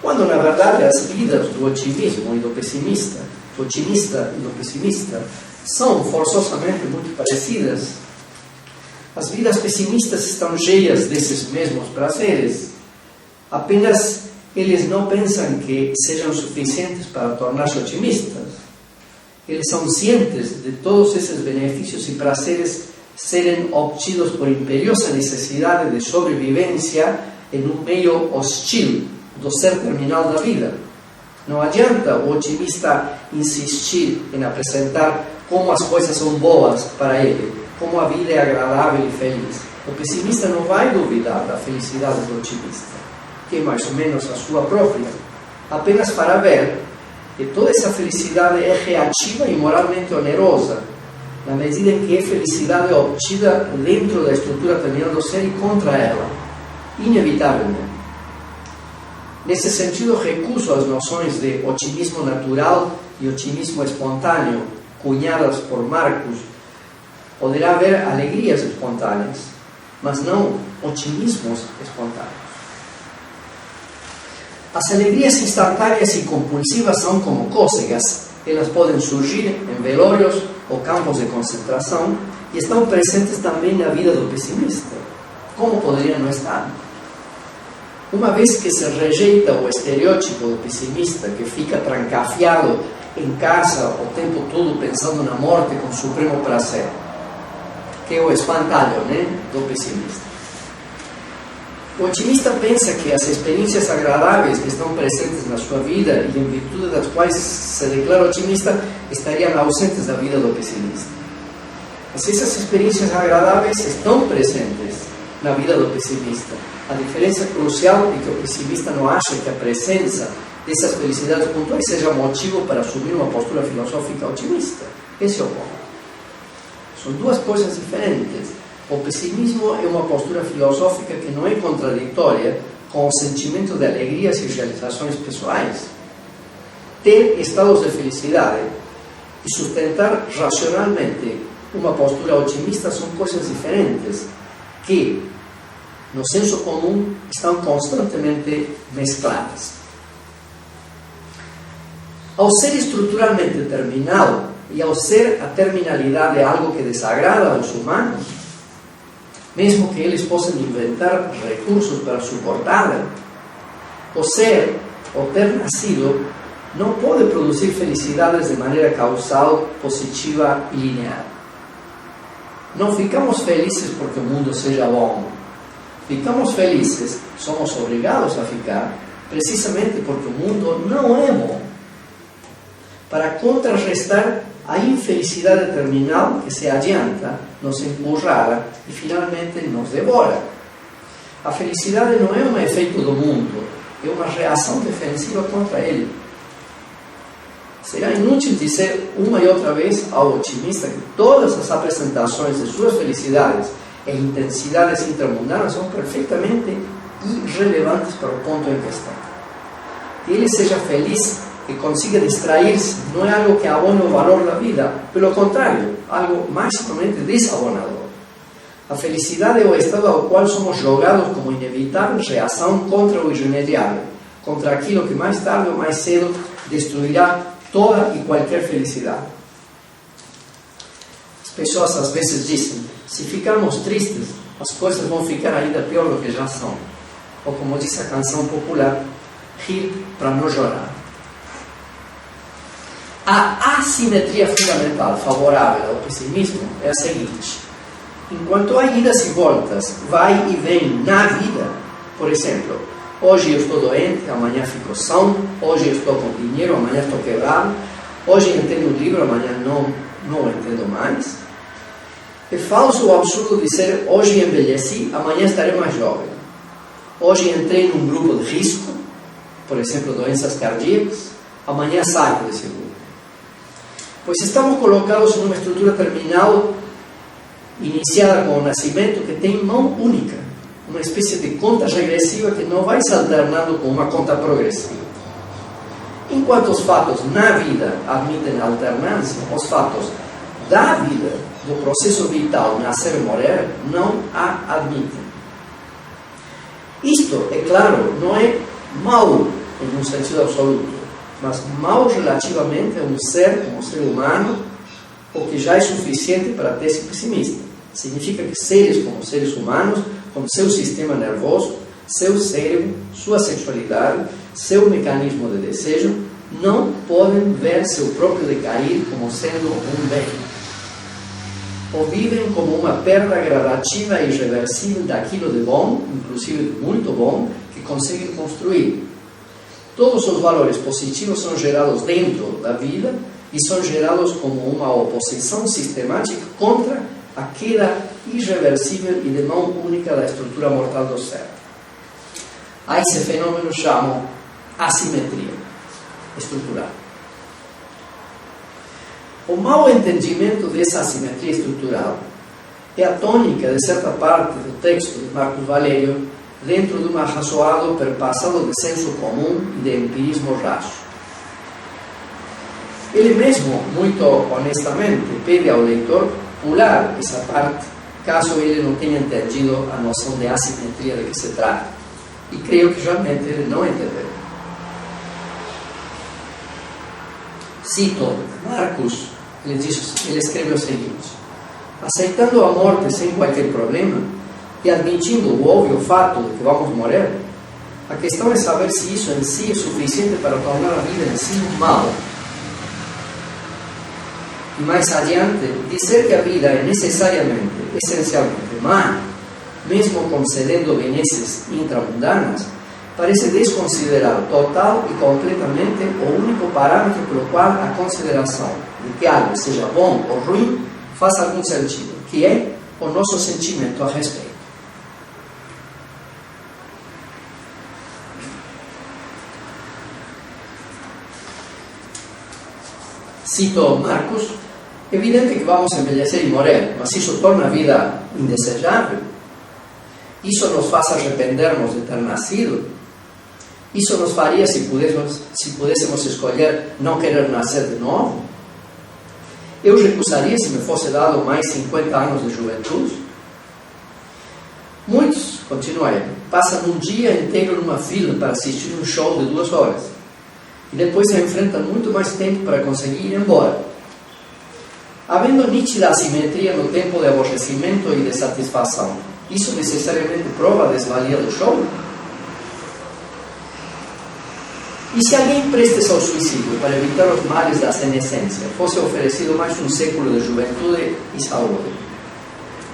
quando na verdade as vidas do otimismo e do pessimista, do otimista e do pessimista, são forçosamente muito parecidas. As vidas pessimistas estão cheias desses mesmos prazeres, apenas eles não pensam que sejam suficientes para tornar-se otimistas. Eles são cientes de todos esses benefícios e prazeres serem obtidos por imperiosa necessidade de sobrevivência em um meio hostil do ser terminal da vida. Não adianta o otimista insistir em apresentar como as coisas são boas para ele, como a vida é agradável e feliz. O pessimista não vai duvidar da felicidade do otimista, que é mais ou menos a sua própria, apenas para ver que toda essa felicidade é reativa e moralmente onerosa, na medida em que é felicidade obtida dentro da estrutura terminal do ser e contra ela, inevitavelmente. Nesse sentido, recuso as noções de otimismo natural e otimismo espontâneo, cunhadas por Marcos. Poderá haver alegrias espontâneas, mas não otimismos espontâneos. As alegrias instantâneas e compulsivas são como cócegas. Elas podem surgir em velórios ou campos de concentração e estão presentes também na vida do pessimista. Como poderiam não estar? Uma vez que se rejeita o estereótipo do pessimista que fica trancafiado em casa o tempo todo pensando na morte com supremo prazer, que é o espantalho, do pessimista. O otimista pensa que as experiências agradáveis que estão presentes na sua vida e em virtude das quais se declara otimista estariam ausentes da vida do pessimista. Mas essas experiências agradáveis estão presentes na vida do pessimista. A diferença crucial é que o pessimista não acha que a presença dessas felicidades pontuais seja motivo para assumir uma postura filosófica otimista. Esse é o ponto. São duas coisas diferentes. O pessimismo é uma postura filosófica que não é contraditória com o sentimento de alegrias e realizações pessoais. Ter estados de felicidade e sustentar racionalmente uma postura otimista são coisas diferentes que, no senso comum, estão constantemente mescladas. Ao ser estruturalmente terminal e ao ser a terminalidade algo que desagrada aos humanos, mesmo que eles possam inventar recursos para suportá-la, o ser, o ter nascido, não pode produzir felicidades de maneira causal, positiva e linear. Não ficamos felizes porque o mundo seja bom. Ficamos felizes, somos obrigados a ficar, precisamente porque o mundo não é bom. Para contrarrestar a infelicidade terminal que se adianta, nos empurrara e finalmente nos devora. A felicidade não é um efeito do mundo, é uma reação defensiva contra ele. Será inútil dizer uma e outra vez ao otimista que todas as apresentações de suas felicidades e intensidades intramundanas são perfeitamente irrelevantes para o ponto em questão. Que ele seja feliz, que consiga distrair-se, não é algo que abone o valor da vida, pelo contrário, algo maximamente desabonador. A felicidade é o estado ao qual somos jogados como inevitável reação contra o irremediável, contra aquilo que mais tarde ou mais cedo destruirá toda e qualquer felicidade. As pessoas às vezes dizem, se ficarmos tristes, as coisas vão ficar ainda pior do que já são. Ou como diz a canção popular, rir para não chorar. A assimetria fundamental favorável ao pessimismo é a seguinte: enquanto há idas e voltas, vai e vem na vida, por exemplo, hoje eu estou doente, amanhã fico são, hoje eu estou com dinheiro, amanhã estou quebrado, hoje entendo o livro, amanhã não entendo mais. É falso ou absurdo dizer, hoje envelheci, amanhã estarei mais jovem. Hoje entrei num grupo de risco, por exemplo, doenças cardíacas, amanhã saio desse grupo. Pois estamos colocados numa estrutura terminal iniciada com o nascimento que tem mão única, uma espécie de conta regressiva que não vai se alternando com uma conta progressiva. Enquanto os fatos na vida admitem alternância, os fatos da vida, do processo vital nascer e morrer, não a admitem. Isto, é claro, não é mau em um sentido absoluto, mas mau relativamente a um ser como ser humano, o que já é suficiente para a tese pessimista. Significa que seres como seres humanos, com seu sistema nervoso, seu cérebro, sua sexualidade, seu mecanismo de desejo, não podem ver seu próprio decair como sendo um bem. Ou vivem como uma perda gradativa e irreversível daquilo de bom, inclusive de muito bom, que conseguem construir. Todos os valores positivos são gerados dentro da vida e são gerados como uma oposição sistemática contra a queda irreversível e de mão única da estrutura mortal do ser. A esse fenômeno chamam assimetria estrutural. O mau entendimento dessa assimetria estrutural é a tônica de certa parte do texto de Marcos Valério dentro de um arrazoado perpassado de senso comum e de empirismo raso. Ele mesmo, muito honestamente, pede ao leitor pular essa parte, caso ele não tenha entendido a noção de assimetria de que se trata. E creio que realmente ele não entendeu. Cito Marcos, ele escreve o seguinte: aceitando a morte sem qualquer problema e admitindo o óbvio fato de que vamos morrer, a questão é saber se isso em si é suficiente para tornar a vida em si um mal. E mais adiante, dizer que a vida é necessariamente, essencialmente má, mesmo concedendo benesses intramundanas, parece desconsiderar total e completamente o único parâmetro pelo qual a consideração de que algo seja bom ou ruim faz algum sentido, que é o nosso sentimento a respeito. Cito Marcos: evidente que vamos envelhecer e morrer, mas isso torna a vida indesejável? Isso nos faz arrependermos de ter nascido? Isso nos faria, se pudéssemos escolher, não querer nascer de novo? Eu recusaria se me fosse dado mais 50 anos de juventude? Muitos, continua ele, passam um dia inteiro numa fila para assistir um show de 2 horas e depois se enfrentam muito mais tempo para conseguir ir embora. Havendo nítida assimetria no tempo de aborrecimento e de satisfação, isso necessariamente prova a desvalia do show? E se alguém prestes ao suicídio para evitar os males da senescência fosse oferecido mais um século de juventude e saúde?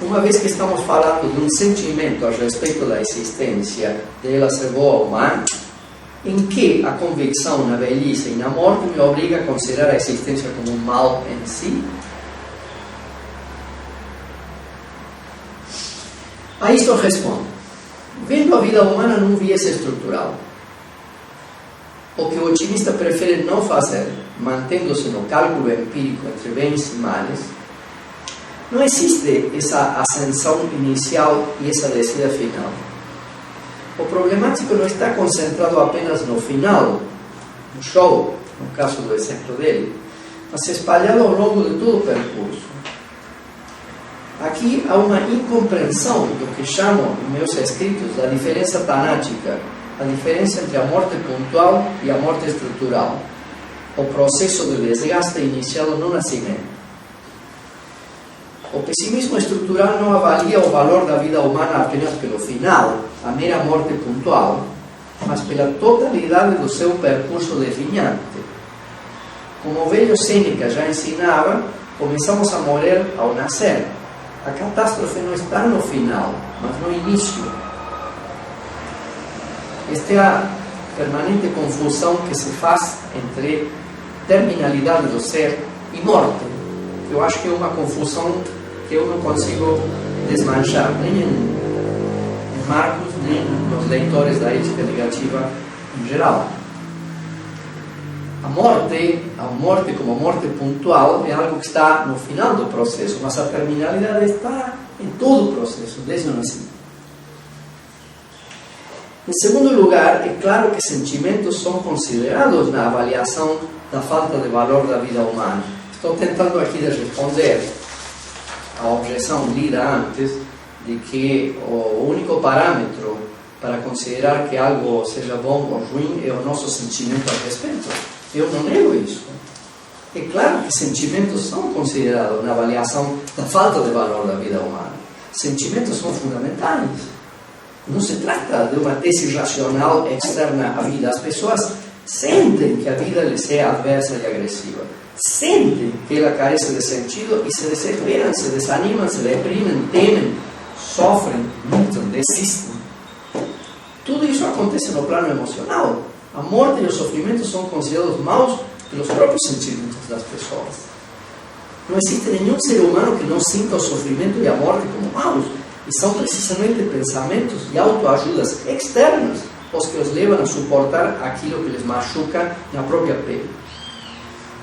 Uma vez que estamos falando de um sentimento a respeito da existência, de ela ser boa ou má, em que a convicção na velhice e na morte me obriga a considerar a existência como um mal em si? A isto eu respondo: vendo a vida humana num viés estrutural, o que o otimista prefere não fazer, mantendo-se no cálculo empírico entre bens e males, não existe essa ascensão inicial e essa descida final. O problemático não está concentrado apenas no final, no show, no caso do exemplo dele, mas espalhado ao longo de todo o percurso. Aqui há uma incompreensão do que chamo em meus escritos da diferença tanática, a diferença entre a morte pontual e a morte estrutural, o processo de desgaste iniciado no nascimento. O pessimismo estrutural não avalia o valor da vida humana apenas pelo final, a mera morte pontual, mas pela totalidade do seu percurso definhante. Como o velho Sêneca já ensinava, começamos a morrer ao nascer. A catástrofe não está no final, mas no início. Esta é a permanente confusão que se faz entre terminalidade do ser e morte. Eu acho que é uma confusão que eu não consigo desmanchar, nem em Marcos, nem nos leitores da ética negativa em geral. A morte como morte pontual é algo que está no final do processo, mas a terminalidade está em todo o processo, desde o nascimento. Em segundo lugar, é claro que sentimentos são considerados na avaliação da falta de valor da vida humana. Estou tentando aqui responder a objeção lida antes de que o único parâmetro para considerar que algo seja bom ou ruim é o nosso sentimento a respeito. Eu não nego isso. É claro que sentimentos são considerados na avaliação da falta de valor da vida humana. Sentimentos são fundamentais. Não se trata de uma tese racional externa à vida. As pessoas sentem que a vida lhes é adversa e agressiva. Sentem que ela carece de sentido e se desesperam, se desanimam, se deprimem, temem, sofrem, lutam, desistem. Tudo isso acontece no plano emocional. A morte e o sofrimento são considerados maus pelos próprios sentimentos das pessoas. Não existe nenhum ser humano que não sinta o sofrimento e a morte como maus. E são precisamente pensamentos e autoajudas externas os que os levam a suportar aquilo que lhes machuca na própria pele.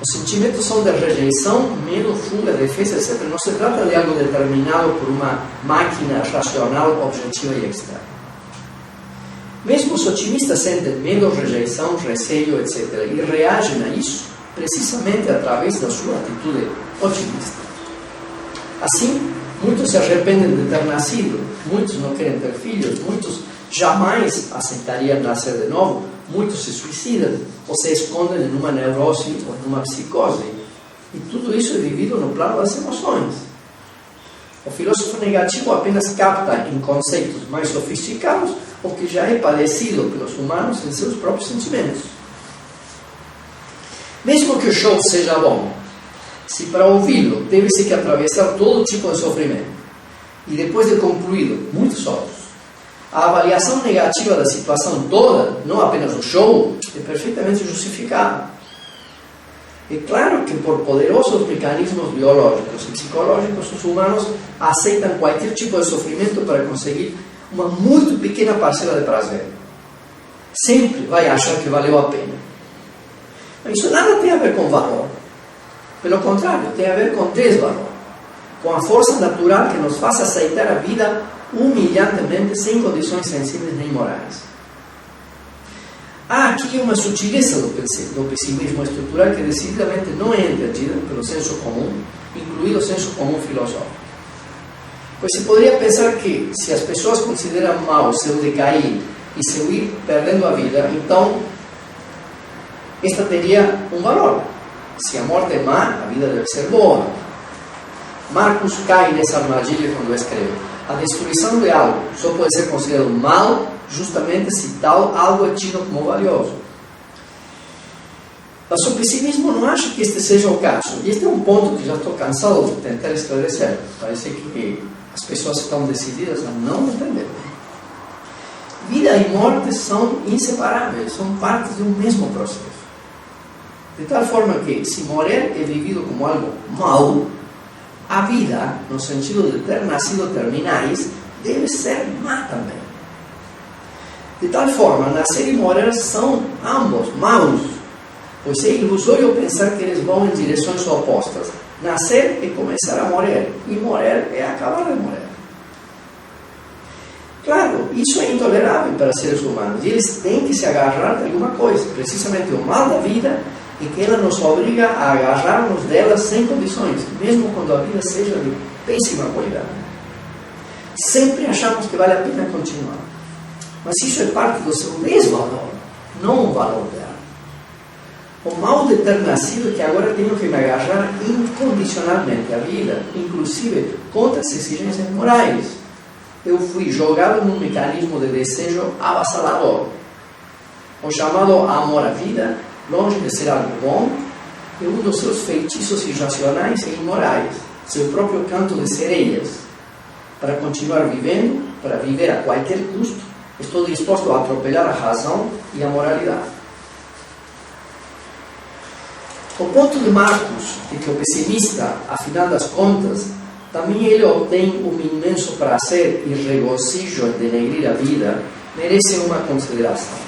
Os sentimentos são de rejeição, medo, fuga, defesa, etc. Não se trata de algo determinado por uma máquina racional, objetiva e externa. Mesmo os otimistas sentem medo, rejeição, receio, etc. E reagem a isso precisamente através da sua atitude otimista. Assim, muitos se arrependem de ter nascido, muitos não querem ter filhos, muitos jamais aceitariam nascer de novo, muitos se suicidam ou se escondem em uma neurose ou numa psicose. E tudo isso é vivido no plano das emoções. O filósofo negativo apenas capta em conceitos mais sofisticados o que já é padecido pelos humanos em seus próprios sentimentos. Mesmo que o show seja bom, se para ouvi-lo teve-se que atravessar todo tipo de sofrimento, e depois de concluído muitos outros, a avaliação negativa da situação toda, não apenas do show, é perfeitamente justificada. É claro que por poderosos mecanismos biológicos e psicológicos, os humanos aceitam qualquer tipo de sofrimento para conseguir uma muito pequena parcela de prazer. Sempre vai achar que valeu a pena. Mas isso nada tem a ver com valor. Pelo contrário, tem a ver com desvalor, com a força natural que nos faz aceitar a vida humilhantemente, sem condições sensíveis nem morais. Há aqui uma sutileza do pessimismo estrutural que decididamente não é entendida pelo senso comum, incluído o senso comum filosófico. Pois se poderia pensar que, se as pessoas consideram mal seu decair e seu ir perdendo a vida, então esta teria um valor. Se a morte é má, a vida deve ser boa. Marcos cai nessa armadilha quando escreve: a destruição de algo só pode ser considerado mal justamente se tal algo é tido como valioso. Mas o pessimismo não acha que este seja o caso. E este é um ponto que já estou cansado de tentar esclarecer. Parece que as pessoas estão decididas a não entender. vida e morte são inseparáveis, são partes de um mesmo processo. De tal forma que, se morrer é vivido como algo mau, a vida, no sentido de ter nascido terminais, deve ser má também. De tal forma, nascer e morrer são ambos maus, pois é ilusório pensar que eles vão em direções opostas. Nascer é começar a morrer, e morrer é acabar de morrer. Claro, isso é intolerável para seres humanos, e eles têm que se agarrar de alguma coisa. Precisamente o mal da vida é que ela nos obriga a agarrar-nos dela sem condições, mesmo quando a vida seja de péssima qualidade. Sempre achamos que vale a pena continuar, mas isso é parte do seu desvalor, não o valor dela. O mal de ter nascido é que agora tenho que me agarrar incondicionalmente à vida, inclusive contra as exigências morais. Eu fui jogado num mecanismo de desejo avassalador. O chamado amor à vida, longe de ser algo bom, é um dos seus feitiços irracionais e imorais, seu próprio canto de sereias. Para continuar vivendo, para viver a qualquer custo, estou disposto a atropelar a razão e a moralidade. O ponto de Marcos é que o pessimista, afinal das contas, também ele obtém um imenso prazer e regozijo em denegrir a vida, merece uma consideração.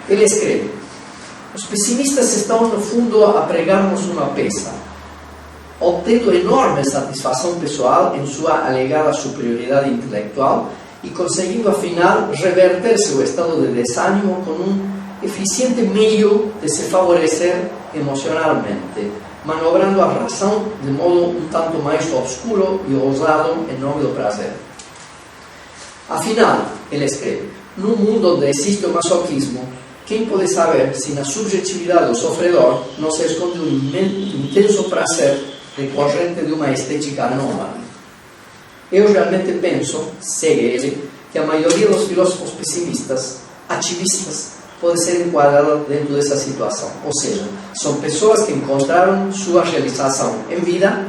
Ele escreve: os pessimistas estão, no fundo, a pregar-nos uma peça, obtendo enorme satisfação pessoal em sua alegada superioridade intelectual e conseguindo, afinal, reverter seu estado de desânimo com um eficiente meio de se favorecer emocionalmente, manobrando a razão de modo um tanto mais obscuro e ousado em nome do prazer. Afinal, ele escreve, num mundo onde existe o masoquismo, quem pode saber se na subjetividade do sofredor não se esconde um intenso prazer decorrente de uma estética anômala? Eu realmente penso, segue ele, que a maioria dos filósofos pessimistas, ativistas, pode ser enquadrada dentro dessa situação. Ou seja, são pessoas que encontraram sua realização em vida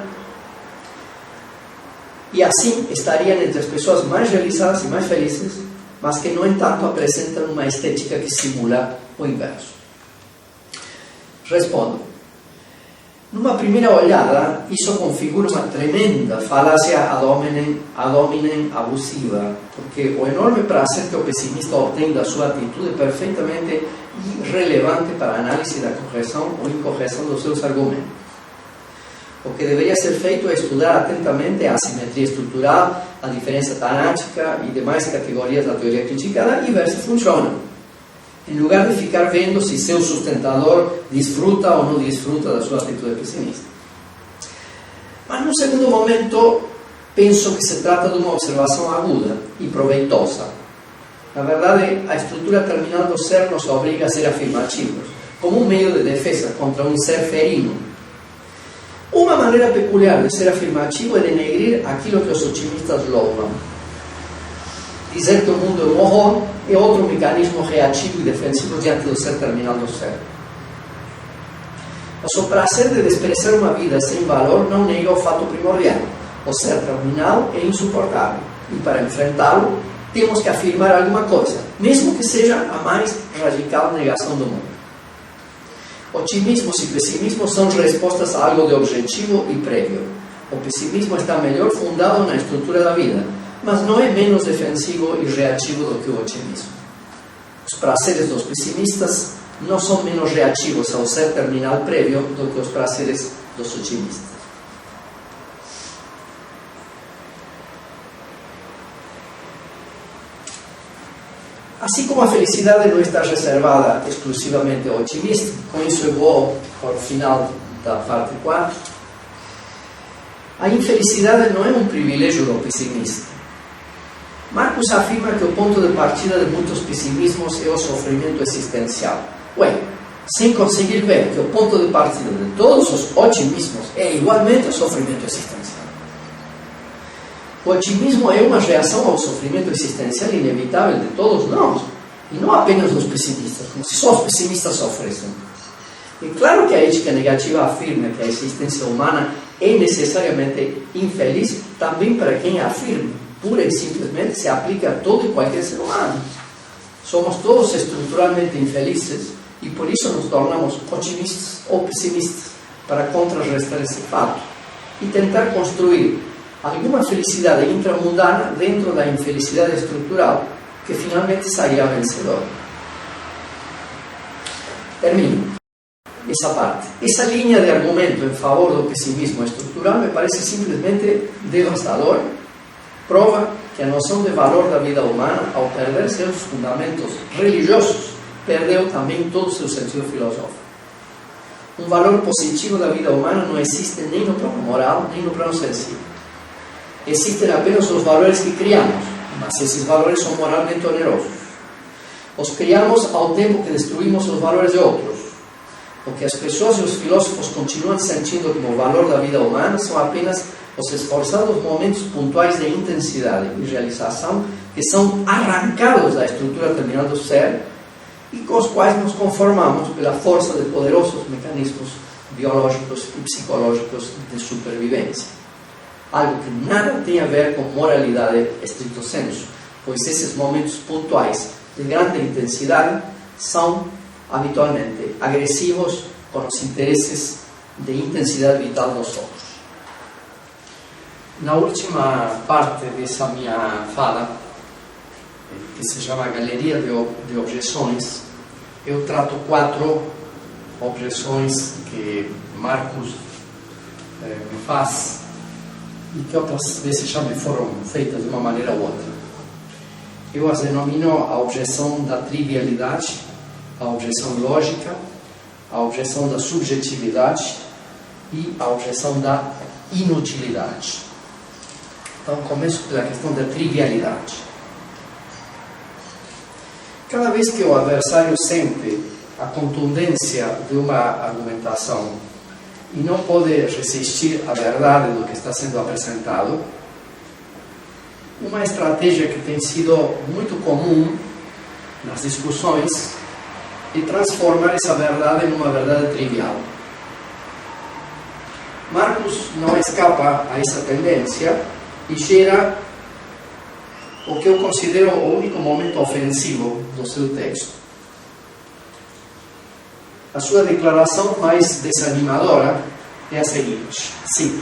e assim estariam entre as pessoas mais realizadas e mais felizes, mas que, no entanto, apresentam uma estética que simula o inverso. Respondo. Numa primeira olhada, isso configura uma tremenda falácia ad hominem abusiva, porque o enorme prazer que o pessimista obtém da sua atitude é perfeitamente irrelevante para a análise da correção ou incorreção dos seus argumentos. O que deveria ser feito é estudar atentamente a assimetria estrutural, a diferença tanática e demais categorias da teoria criticada e ver se funcionam, em lugar de ficar vendo se seu sustentador desfruta ou não desfruta da sua atitude pessimista. Mas, no segundo momento, penso que se trata de uma observação aguda e proveitosa. Na verdade, a estrutura terminal do ser nos obriga a ser afirmativos, como um meio de defesa contra um ser ferino. Uma maneira peculiar de ser afirmativo é denegrir aquilo que os otimistas louvam. Dizer que o mundo é um horror é outro mecanismo reativo e defensivo diante do ser terminal do ser. Mas o prazer de desprezar uma vida sem valor não nega o fato primordial. O ser terminal é insuportável e, para enfrentá-lo, temos que afirmar alguma coisa, mesmo que seja a mais radical negação do mundo. Otimismo e pessimismo são respostas a algo de objetivo e prévio. O pessimismo está melhor fundado na estrutura da vida, mas não é menos defensivo e reativo do que o otimismo. Os prazeres dos pessimistas não são menos reativos ao ser terminal prévio do que os prazeres dos otimistas. Assim como a felicidade não está reservada exclusivamente ao otimista, com isso eu vou para o final da parte 4, a infelicidade não é um privilégio do pessimista. Marcos afirma que o ponto de partida de muitos pessimismos é o sofrimento existencial. Sem conseguir ver que o ponto de partida de todos os otimismos é igualmente o sofrimento existencial. O otimismo é uma reação ao sofrimento existencial inevitável de todos nós, e não apenas dos pessimistas, como se só os pessimistas sofressem. É claro que a ética negativa afirma que a existência humana é necessariamente infeliz também para quem a afirma, pura e simplesmente se aplica a todo e qualquer ser humano. Somos todos estruturalmente infelizes e por isso nos tornamos otimistas ou pessimistas para contrarrestar esse fato e tentar construir alguma felicidade intramundana dentro da infelicidade estrutural que finalmente sairá vencedora. Termino essa parte. Essa linha de argumento em favor do pessimismo estrutural me parece simplesmente devastadora. Prova que a noção de valor da vida humana, ao perder seus fundamentos religiosos, perdeu também todo o seu sentido filosófico. Um valor positivo da vida humana não existe nem no plano moral, nem no plano sensível. Existem apenas os valores que criamos, mas esses valores são moralmente onerosos. Os criamos ao tempo que destruímos os valores de outros. O que as pessoas e os filósofos continuam sentindo como valor da vida humana são apenas os esforçados momentos pontuais de intensidade e realização que são arrancados da estrutura terminal do ser e com os quais nos conformamos pela força de poderosos mecanismos biológicos e psicológicos de supervivência. Algo que nada tem a ver com moralidade estricto sensu, pois esses momentos pontuais de grande intensidade são habitualmente agressivos com os interesses de intensidade vital dos outros. Na última parte dessa minha fala, que se chama Galeria de Objeções, eu trato 4 objeções que Marcus me faz e que outras vezes já me foram feitas de uma maneira ou outra. Eu as denomino a objeção da trivialidade, a objeção lógica, a objeção da subjetividade e a objeção da inutilidade. Então, começo pela questão da trivialidade. Cada vez que o adversário sente a contundência de uma argumentação e não pode resistir à verdade do que está sendo apresentado, uma estratégia que tem sido muito comum nas discussões é transformar essa verdade em uma verdade trivial. Marcus não escapa a essa tendência e gera o que eu considero o único momento ofensivo do seu texto. A sua declaração mais desanimadora é a seguinte: sim,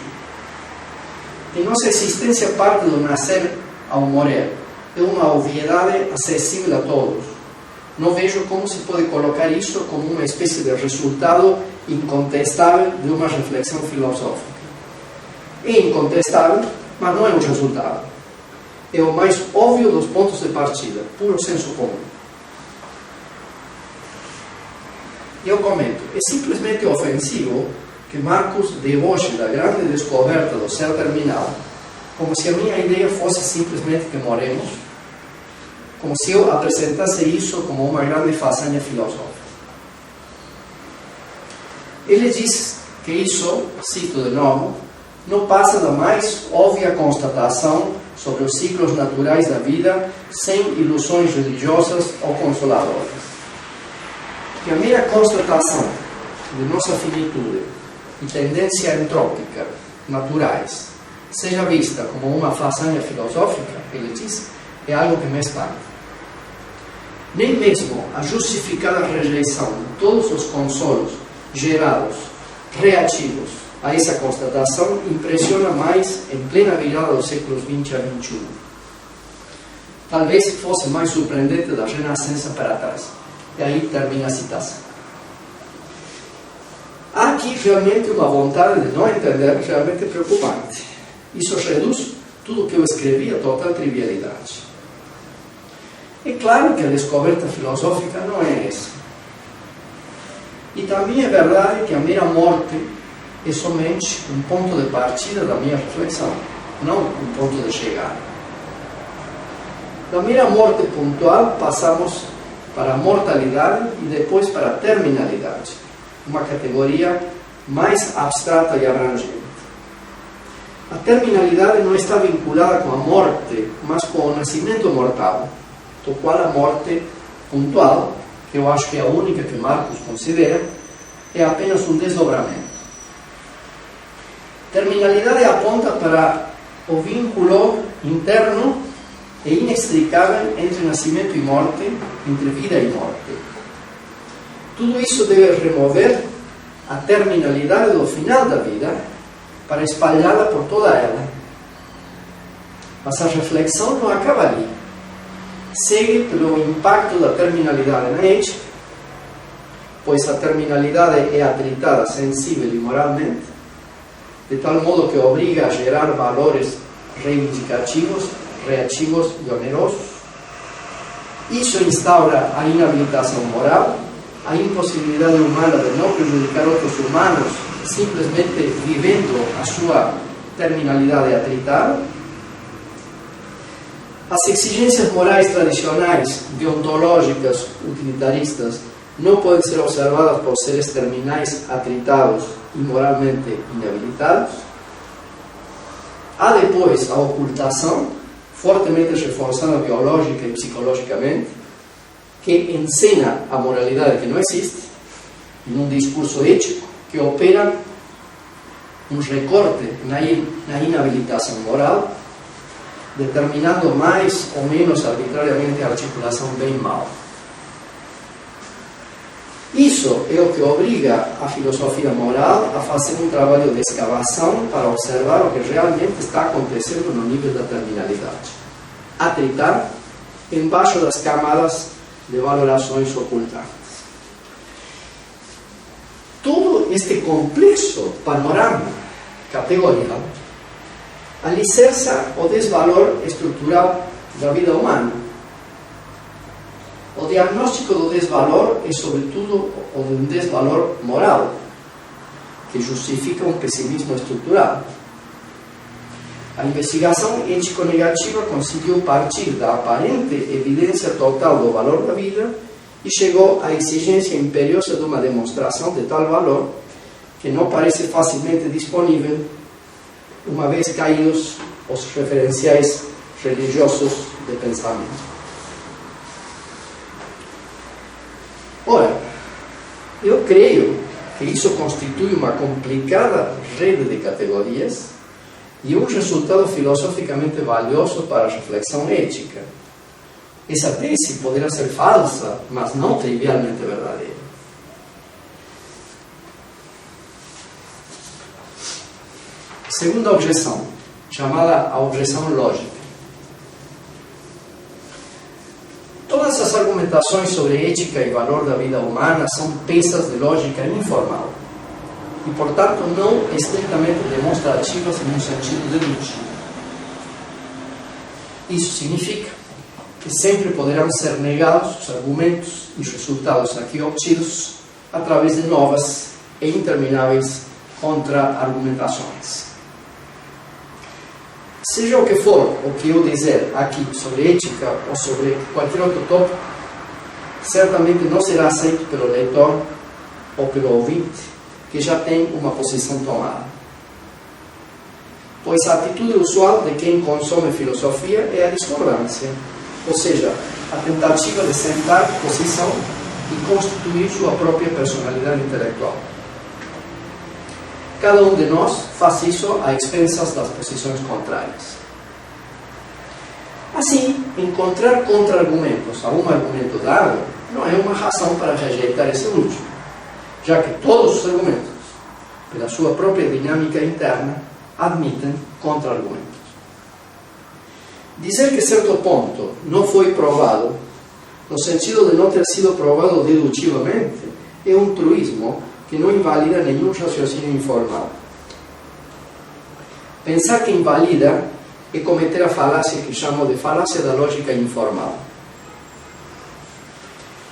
que nossa existência parte do nascer ao morrer é uma obviedade acessível a todos. Não vejo como se pode colocar isso como uma espécie de resultado incontestável de uma reflexão filosófica. É incontestável, mas não é um resultado. É o mais óbvio dos pontos de partida, puro senso comum. E eu comento, é simplesmente ofensivo que Marcus deboche da grande descoberta do ser terminal, como se a minha ideia fosse simplesmente que morremos, como se eu apresentasse isso como uma grande façanha filosófica. Ele diz que isso, cito de novo, não passa da mais óbvia constatação sobre os ciclos naturais da vida, sem ilusões religiosas ou consoladoras. Que a mera constatação de nossa finitude e tendência entrópica naturais seja vista como uma façanha filosófica, ele diz, é algo que me espanta. Nem mesmo a justificada rejeição de todos os consolos gerados, reativos a essa constatação impressiona mais em plena virada dos séculos XX a XXI. Talvez fosse mais surpreendente da Renascença para trás. E aí termina a citação. Há aqui realmente uma vontade de não entender realmente preocupante. Isso reduz tudo o que eu escrevi a total trivialidade. É claro que a descoberta filosófica não é essa. E também é verdade que a mera morte é somente um ponto de partida da minha reflexão, não um ponto de chegada. Da mera morte pontual passamos para a mortalidade e depois para a terminalidade, uma categoria mais abstrata e abrangente. A terminalidade não está vinculada com a morte, mas com o nascimento mortal, do qual a morte pontual, que eu acho que é a única que Marcus considera, é apenas um desdobramento. Terminalidade aponta para o vínculo interno e inextricável entre nascimento e morte, entre vida e morte. Tudo isso deve remover a terminalidade do final da vida para espalhá-la por toda ela. Mas a reflexão não acaba ali. Segue pelo impacto da terminalidade na ética, pois a terminalidade é atritada sensível e moralmente, de tal modo que obriga a gerar valores reivindicativos, reativos e onerosos. Isso instaura a inabilitação moral, a impossibilidade humana de não prejudicar outros humanos, simplesmente vivendo a sua terminalidade atritada. As exigências morais tradicionais, deontológicas, utilitaristas, não podem ser observadas por seres terminais atritados e moralmente inabilitados. Há depois a ocultação, fortemente reforçada biológica e psicologicamente, que encena a moralidade que não existe, em um discurso ético que opera um recorte na inabilitação moral, determinando mais ou menos arbitrariamente a articulação bem-mal. Isso é o que obriga a filosofia moral a fazer um trabalho de escavação para observar o que realmente está acontecendo no nível da terminalidade. Atritar embaixo das camadas de valorações ocultantes. Todo este complexo panorama categorial alicerça o desvalor estrutural da vida humana. O diagnóstico do desvalor é, sobretudo, o de um desvalor moral, que justifica um pessimismo estrutural. A investigação ético-negativa conseguiu partir da aparente evidência total do valor da vida e chegou à exigência imperiosa de uma demonstração de tal valor que não parece facilmente disponível, uma vez caídos os referenciais religiosos de pensamento. Ora, eu creio que isso constitui uma complicada rede de categorias e um resultado filosoficamente valioso para a reflexão ética. Essa tese poderá ser falsa, mas não trivialmente verdadeira. Segunda objeção, chamada a objeção lógica. Todas as argumentações sobre ética e valor da vida humana são peças de lógica informal e, portanto, não estritamente demonstrativas em um sentido dedutivo. Isso significa que sempre poderão ser negados os argumentos e resultados aqui obtidos através de novas e intermináveis contra-argumentações. Seja o que for o que eu dizer aqui sobre ética ou sobre qualquer outro tópico, certamente não será aceito pelo leitor ou pelo ouvinte que já tem uma posição tomada. Pois a atitude usual de quem consome filosofia é a discordância, ou seja, a tentativa de sentar posição e constituir sua própria personalidade intelectual. Cada um de nós faz isso a expensas das posições contrárias. Assim, encontrar contra-argumentos a um argumento dado não é uma razão para rejeitar esse último, já que todos os argumentos, pela sua própria dinâmica interna, admitem contra-argumentos. Dizer que certo ponto não foi provado, no sentido de não ter sido provado dedutivamente, é um truísmo que não invalida nenhum raciocínio informal. Pensar que invalida é cometer a falácia que chamo de falácia da lógica informal.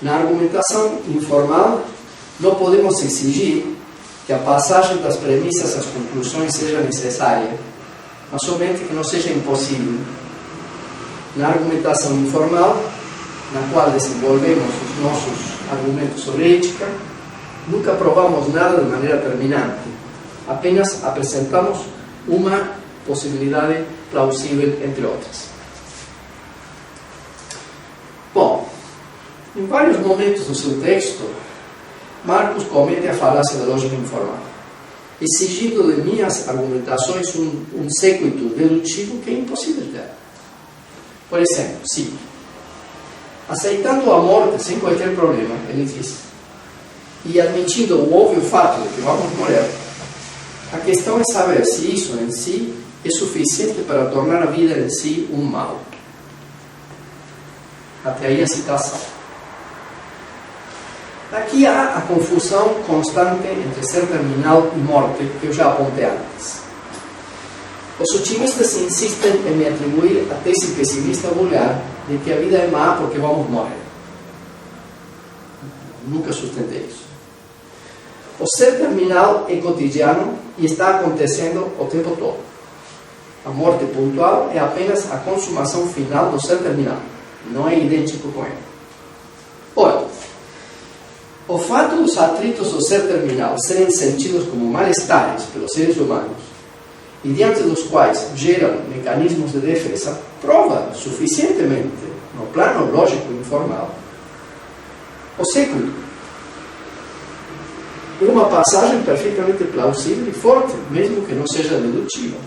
Na argumentação informal, não podemos exigir que a passagem das premissas às conclusões seja necessária, mas somente que não seja impossível. Na argumentação informal, na qual desenvolvemos os nossos argumentos sobre ética, nunca provamos nada de maneira terminante, apenas apresentamos uma possibilidade plausível entre outras. Bom, em vários momentos do seu texto, Marcos comete a falácia da lógica informal. exigindo de minhas argumentações um séquito dedutivo que é impossível ter. Por exemplo, sim, aceitando a morte sem qualquer problema, ele diz, e admitindo o óbvio fato de que vamos morrer, a questão é saber se isso em si é suficiente para tornar a vida em si um mal. Até aí a citação. Aqui há a confusão constante entre ser terminal e morte, que eu já apontei antes. Os otimistas insistem em me atribuir a tese pessimista vulgar de que a vida é má porque vamos morrer. Nunca sustentei isso. O ser terminal é cotidiano e está acontecendo o tempo todo. A morte pontual é apenas a consumação final do ser terminal. Não é idêntico com ele. Ora, o fato dos atritos do ser terminal serem sentidos como malestares pelos seres humanos e diante dos quais geram mecanismos de defesa, prova suficientemente, no plano lógico e informal, o século. É uma passagem perfeitamente plausível e forte, mesmo que não seja dedutiva.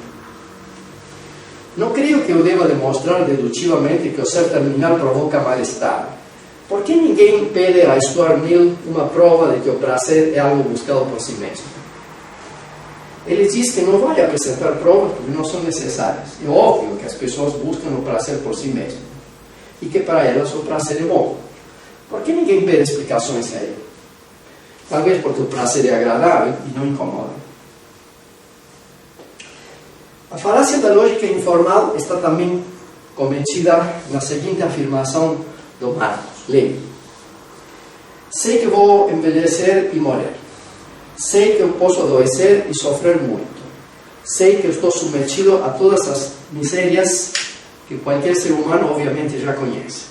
Não creio que eu deva demonstrar dedutivamente que o ser terminal provoca mal-estar. Por que ninguém pede a Stuart Mill uma prova de que o prazer é algo buscado por si mesmo? Ele diz que não vai apresentar provas porque não são necessárias. É óbvio que as pessoas buscam o prazer por si mesmo e que para elas o prazer é bom. Por que ninguém pede explicações a ele? Talvez porque o prazer é agradável e não incomoda. A falácia da lógica informal está também cometida na seguinte afirmação do Marcos. Leio. Sei que vou envelhecer e morrer. Sei que eu posso adoecer e sofrer muito. Sei que eu estou submetido a todas as misérias que qualquer ser humano obviamente já conhece.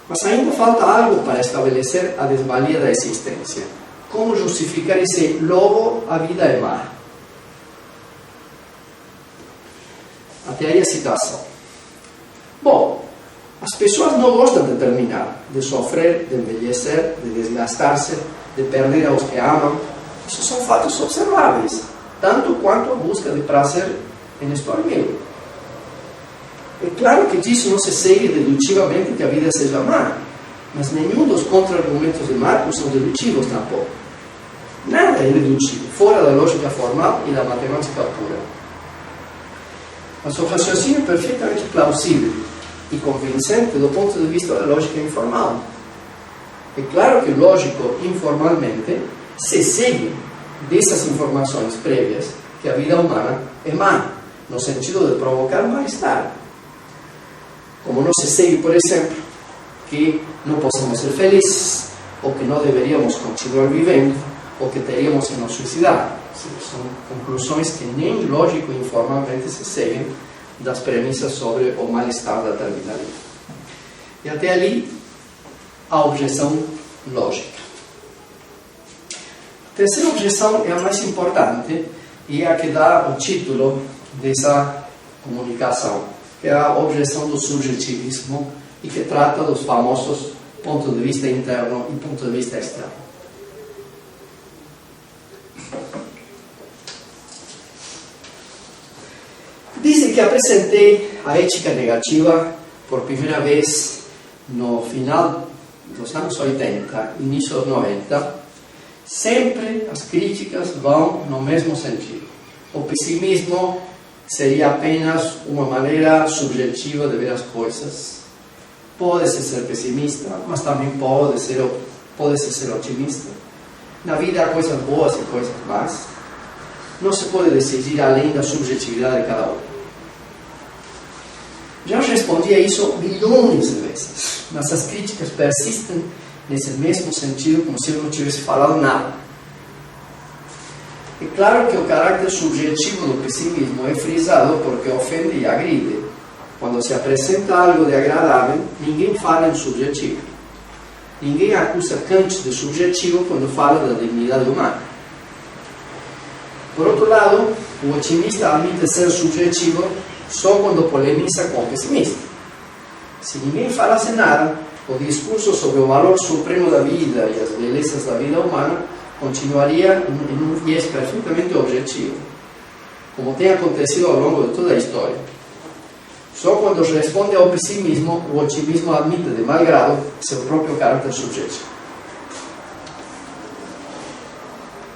Mas ainda falta algo para estabelecer a desvalia da existência. Como justificar esse logo a vida é má? Até aí a citação. Bom, as pessoas não gostam de terminar, de sofrer, de envelhecer, de desgastar-se, de perder aos que amam. Isso são fatos observáveis, tanto quanto a busca de prazer em Stuart Mill. É claro que disso não se segue dedutivamente que a vida seja má, mas nenhum dos contra-argumentos de Marcos são dedutivos tampouco. Nada é dedutivo, fora da lógica formal e da matemática pura. Mas o raciocínio é perfeitamente plausível e convincente do ponto de vista da lógica informal. É claro que, lógico, informalmente, se segue dessas informações prévias que a vida humana é má, no sentido de provocar mal-estar. Como não se segue, por exemplo, que não possamos ser felizes, ou que não deveríamos continuar vivendo, ou que teríamos que nos suicidar. São conclusões que nem lógico e informalmente se seguem das premissas sobre o mal-estar da terminalidade. E até ali, a objeção lógica. A terceira objeção é a mais importante e é a que dá o título dessa comunicação, que é a objeção do subjetivismo e que trata dos famosos ponto de vista interno e ponto de vista externo. Dizem que apresentei a ética negativa por primeira vez no final dos anos 80, início dos 90. Sempre as críticas vão no mesmo sentido. O pessimismo seria apenas uma maneira subjetiva de ver as coisas. Pode-se ser pessimista, mas também pode-se ser otimista. Na vida há coisas boas e coisas más. Não se pode decidir além da subjetividade de cada um. Já respondi a isso milhões de vezes, mas as críticas persistem nesse mesmo sentido, como se eu não tivesse falado nada. É claro que o caráter subjetivo do pessimismo é frisado porque ofende e agride. Quando se apresenta algo de agradável, ninguém fala em subjetivo. Ninguém acusa Kant de subjetivo quando fala da dignidade humana. Por outro lado, o otimista admite ser subjetivo só quando polemiza com o pessimista. Se ninguém falasse nada, o discurso sobre o valor supremo da vida e as belezas da vida humana continuaria em um viés perfeitamente objetivo, como tem acontecido ao longo de toda a história. Só quando responde ao pessimismo, o otimismo admite de mal grado seu próprio caráter subjetivo.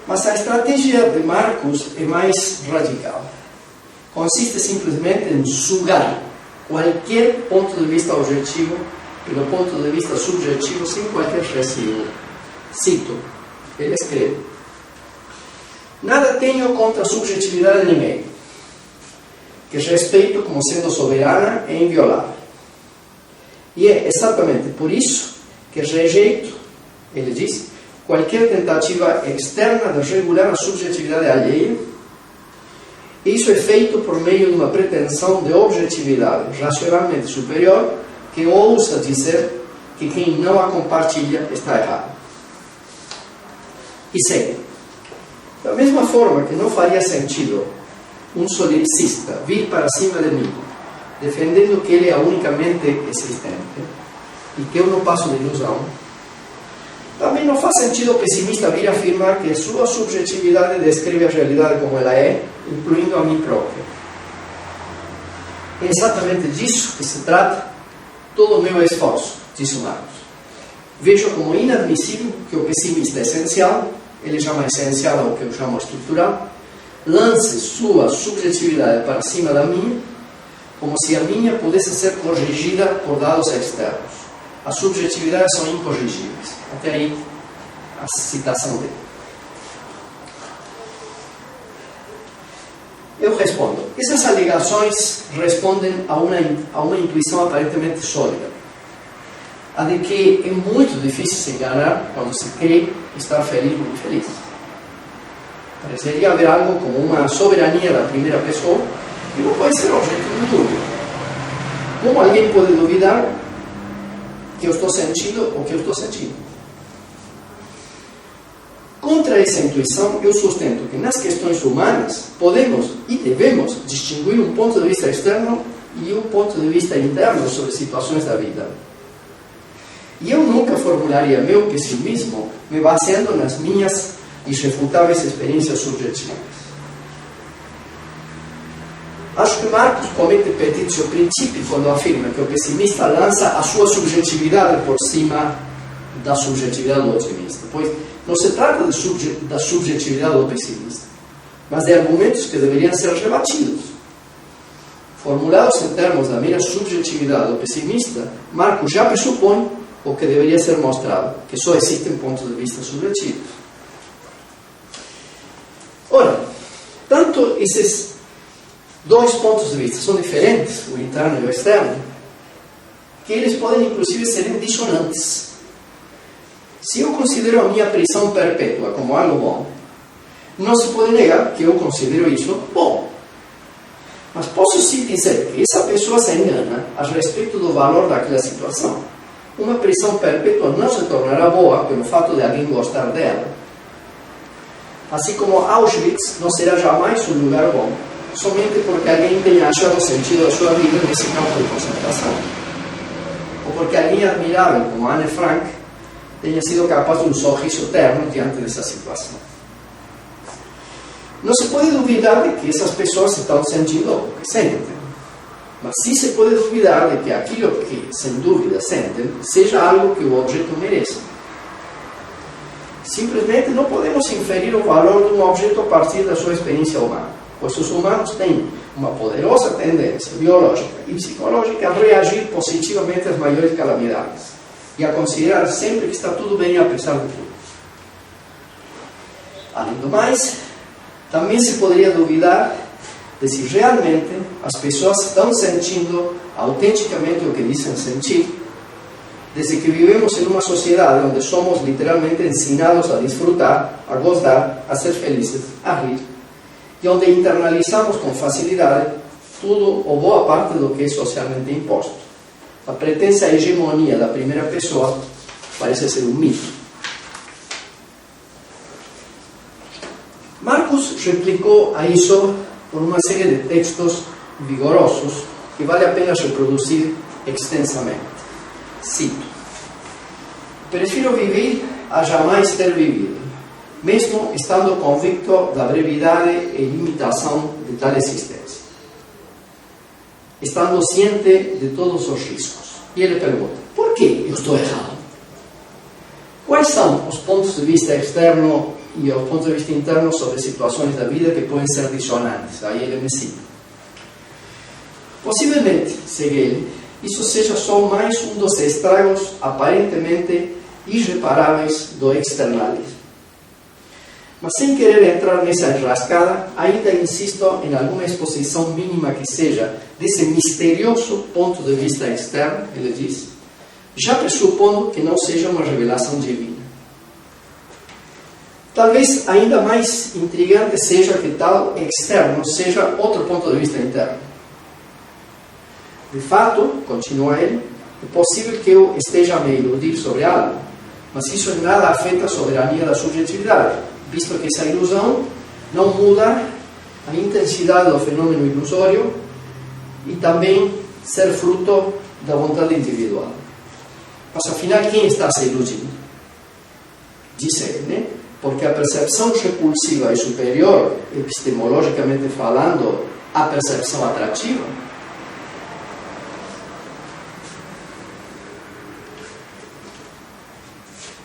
Mas a estratégia de Marcus é mais radical. Consiste simplesmente em sugar qualquer ponto de vista objetivo pelo ponto de vista subjetivo sem qualquer resíduo. Cito, ele escreve: nada tenho contra a subjetividade de ninguém, que respeito como sendo soberana e inviolável. E é exatamente por isso que rejeito, ele diz, qualquer tentativa externa de regular a subjetividade alheia. Isso é feito por meio de uma pretensão de objetividade racionalmente superior que ousa dizer que quem não a compartilha está errado. E segue: da mesma forma que não faria sentido um solipsista vir para cima de mim, defendendo que ele é a única mente existente e que eu não passo de ilusão, também não faz sentido o pessimista vir afirmar que sua subjetividade descreve a realidade como ela é, incluindo a mim próprio. É exatamente disso que se trata todo o meu esforço, disse Marcus. Vejo como inadmissível que o pessimista essencial, ele chama essencial ao que eu chamo estrutural, lance sua subjetividade para cima da minha, como se a minha pudesse ser corrigida por dados externos. As subjetividades são incorrigíveis. Até aí a citação dele. Eu respondo: essas alegações respondem a uma intuição aparentemente sólida, a de que é muito difícil se enganar quando se crê estar feliz ou infeliz. Pareceria haver algo como uma soberania da primeira pessoa que não pode ser objeto de dúvida. Como alguém pode duvidar que eu estou sentindo ou que eu estou sentindo? Contra essa intuição, eu sustento que nas questões humanas podemos e devemos distinguir um ponto de vista externo e um ponto de vista interno sobre situações da vida. E eu nunca formularia meu pessimismo me baseando nas minhas irrefutáveis experiências subjetivas. Acho que Marcus comete petitio principii quando afirma que o pessimista lança a sua subjetividade por cima da subjetividade do otimista, pois não se trata da subjetividade do pessimista, mas de argumentos que deveriam ser rebatidos. Formulados em termos da mera subjetividade do pessimista, Marcus já pressupõe o que deveria ser mostrado, que só existem pontos de vista subjetivos. Ora, tanto esses dois pontos de vista são diferentes, o interno e o externo, que eles podem inclusive ser dissonantes. Se eu considero a minha prisão perpétua como algo bom, não se pode negar que eu considero isso bom. Mas posso sim dizer que essa pessoa se engana a respeito do valor daquela situação. Uma prisão perpétua não se tornará boa pelo fato de alguém gostar dela. Assim como Auschwitz não será jamais um lugar bom, somente porque alguém tenha achado sentido a sua vida nesse campo de concentração. Ou porque alguém admirável, como Anne Frank, tenha sido capaz de um sorriso terno diante dessa situação. Não se pode duvidar de que essas pessoas estão sentindo o que sentem, mas sim se pode duvidar de que aquilo que, sem dúvida, sentem seja algo que o objeto merece. Simplesmente não podemos inferir o valor de um objeto a partir da sua experiência humana, pois os humanos têm uma poderosa tendência biológica e psicológica a reagir positivamente às maiores calamidades e a considerar sempre que está tudo bem apesar de tudo. Além do mais, também se poderia duvidar de se realmente as pessoas estão sentindo autenticamente o que dizem sentir, desde que vivemos em uma sociedade onde somos literalmente ensinados a desfrutar, a gozar, a ser felizes, a rir, e onde internalizamos com facilidade tudo ou boa parte do que é socialmente imposto. A pretensa hegemonia da primeira pessoa parece ser um mito. Marcus replicou a isso por uma série de textos vigorosos que vale a pena reproduzir extensamente. Cito: prefiro viver a jamais ter vivido. mesmo estando convicto da brevidade e limitação de tal existência, estando ciente de todos os riscos. E ele pergunta: por que eu estou errado? Quais são os pontos de vista externo e os pontos de vista interno sobre situações da vida que podem ser dissonantes? Aí ele me cita. Possivelmente, segue ele, isso seja só mais um dos estragos aparentemente irreparáveis do externalismo. Mas sem querer entrar nessa enrascada, ainda insisto em alguma exposição mínima que seja desse misterioso ponto de vista externo, ele diz, já pressupondo que não seja uma revelação divina. Talvez ainda mais intrigante seja que tal externo seja outro ponto de vista interno. De fato, continua ele, é possível que eu esteja a me iludir sobre algo, mas isso em nada afeta a soberania da subjetividade, visto que essa ilusão não muda a intensidade do fenômeno ilusório e também ser fruto da vontade individual. Mas afinal, quem está se iludindo? Diz ele, né? Porque a percepção repulsiva é superior, epistemologicamente falando, à percepção atrativa.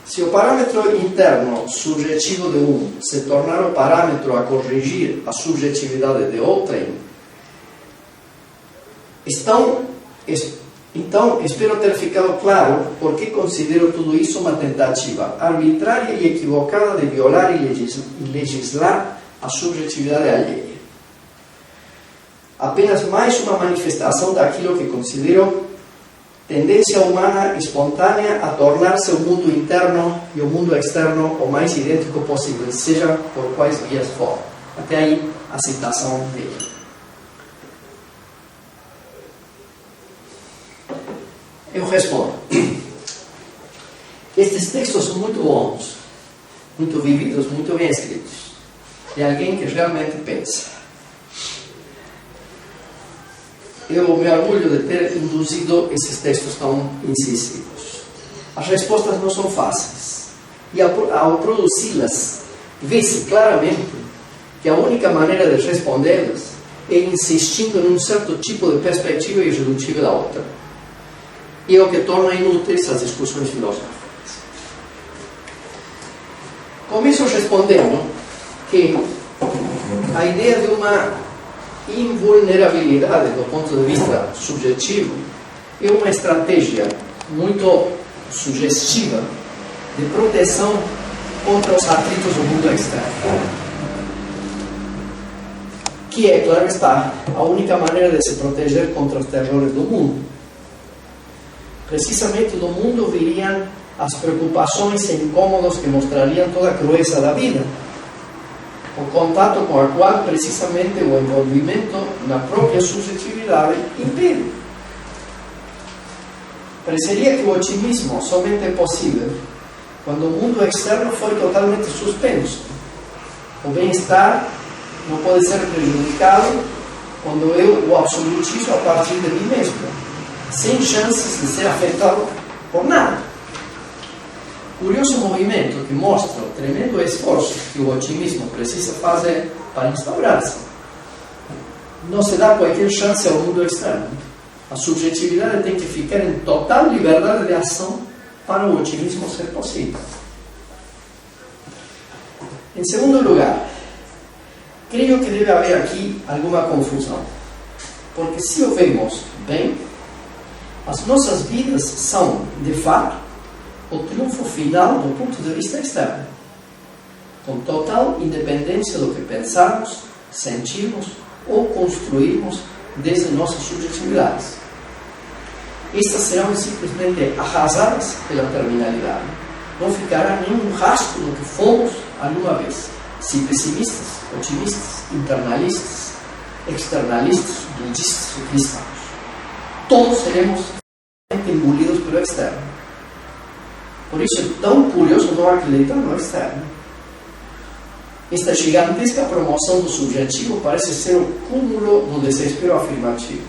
Se o parâmetro interno subjetivo de um se tornar o parâmetro a corrigir a subjetividade de outrem, então, espero ter ficado claro por que considero tudo isso uma tentativa arbitrária e equivocada de violar e legislar a subjetividade alheia. Apenas mais uma manifestação daquilo que considero tendência humana espontânea a tornar-se o mundo interno e o mundo externo o mais idêntico possível, seja por quais vias for. Até aí a citação dele. Eu respondo. Estes textos são muito bons, muito vividos, muito bem escritos. De alguém que realmente pensa. Eu me orgulho de ter induzido esses textos tão incisivos. As respostas não são fáceis. E ao produzi-las, vê-se claramente que a única maneira de respondê-las é insistindo num certo tipo de perspectiva irredutível à outra. E é o que torna inúteis as discussões filosóficas. Começo respondendo que a ideia de uma invulnerabilidade do ponto de vista subjetivo é uma estratégia muito sugestiva de proteção contra os atritos do mundo externo, que é, claro está, a única maneira de se proteger contra os terrores do mundo. Precisamente do mundo viriam as preocupações e incômodos que mostrariam toda a crueza da vida, o contato com a qual precisamente o envolvimento na própria subjetividade impede. Pareceria que o otimismo somente é possível quando o mundo externo for totalmente suspenso. O bem-estar não pode ser prejudicado quando eu o absolutizo a partir de mim mesmo, sem chances de ser afetado por nada. Curioso movimento que mostra o tremendo esforço que o otimismo precisa fazer para instaurar-se. Não se dá qualquer chance ao mundo externo. A subjetividade tem que ficar em total liberdade de ação para o otimismo ser possível. Em segundo lugar, creio que deve haver aqui alguma confusão. Porque se o vemos bem, as nossas vidas são, de fato, o triunfo final do ponto de vista externo, com total independência do que pensarmos, sentirmos ou construirmos desde nossas subjetividades. Estas serão simplesmente arrasadas pela terminalidade. Não ficará nenhum rastro do que fomos alguma vez, se pessimistas, otimistas, internalistas, externalistas, budistas ou cristãos. Todos seremos engolidos pelo externo. Por isso é tão curioso não acreditar no externo. Esta gigantesca promoção do subjetivo parece ser o cúmulo do desespero afirmativo.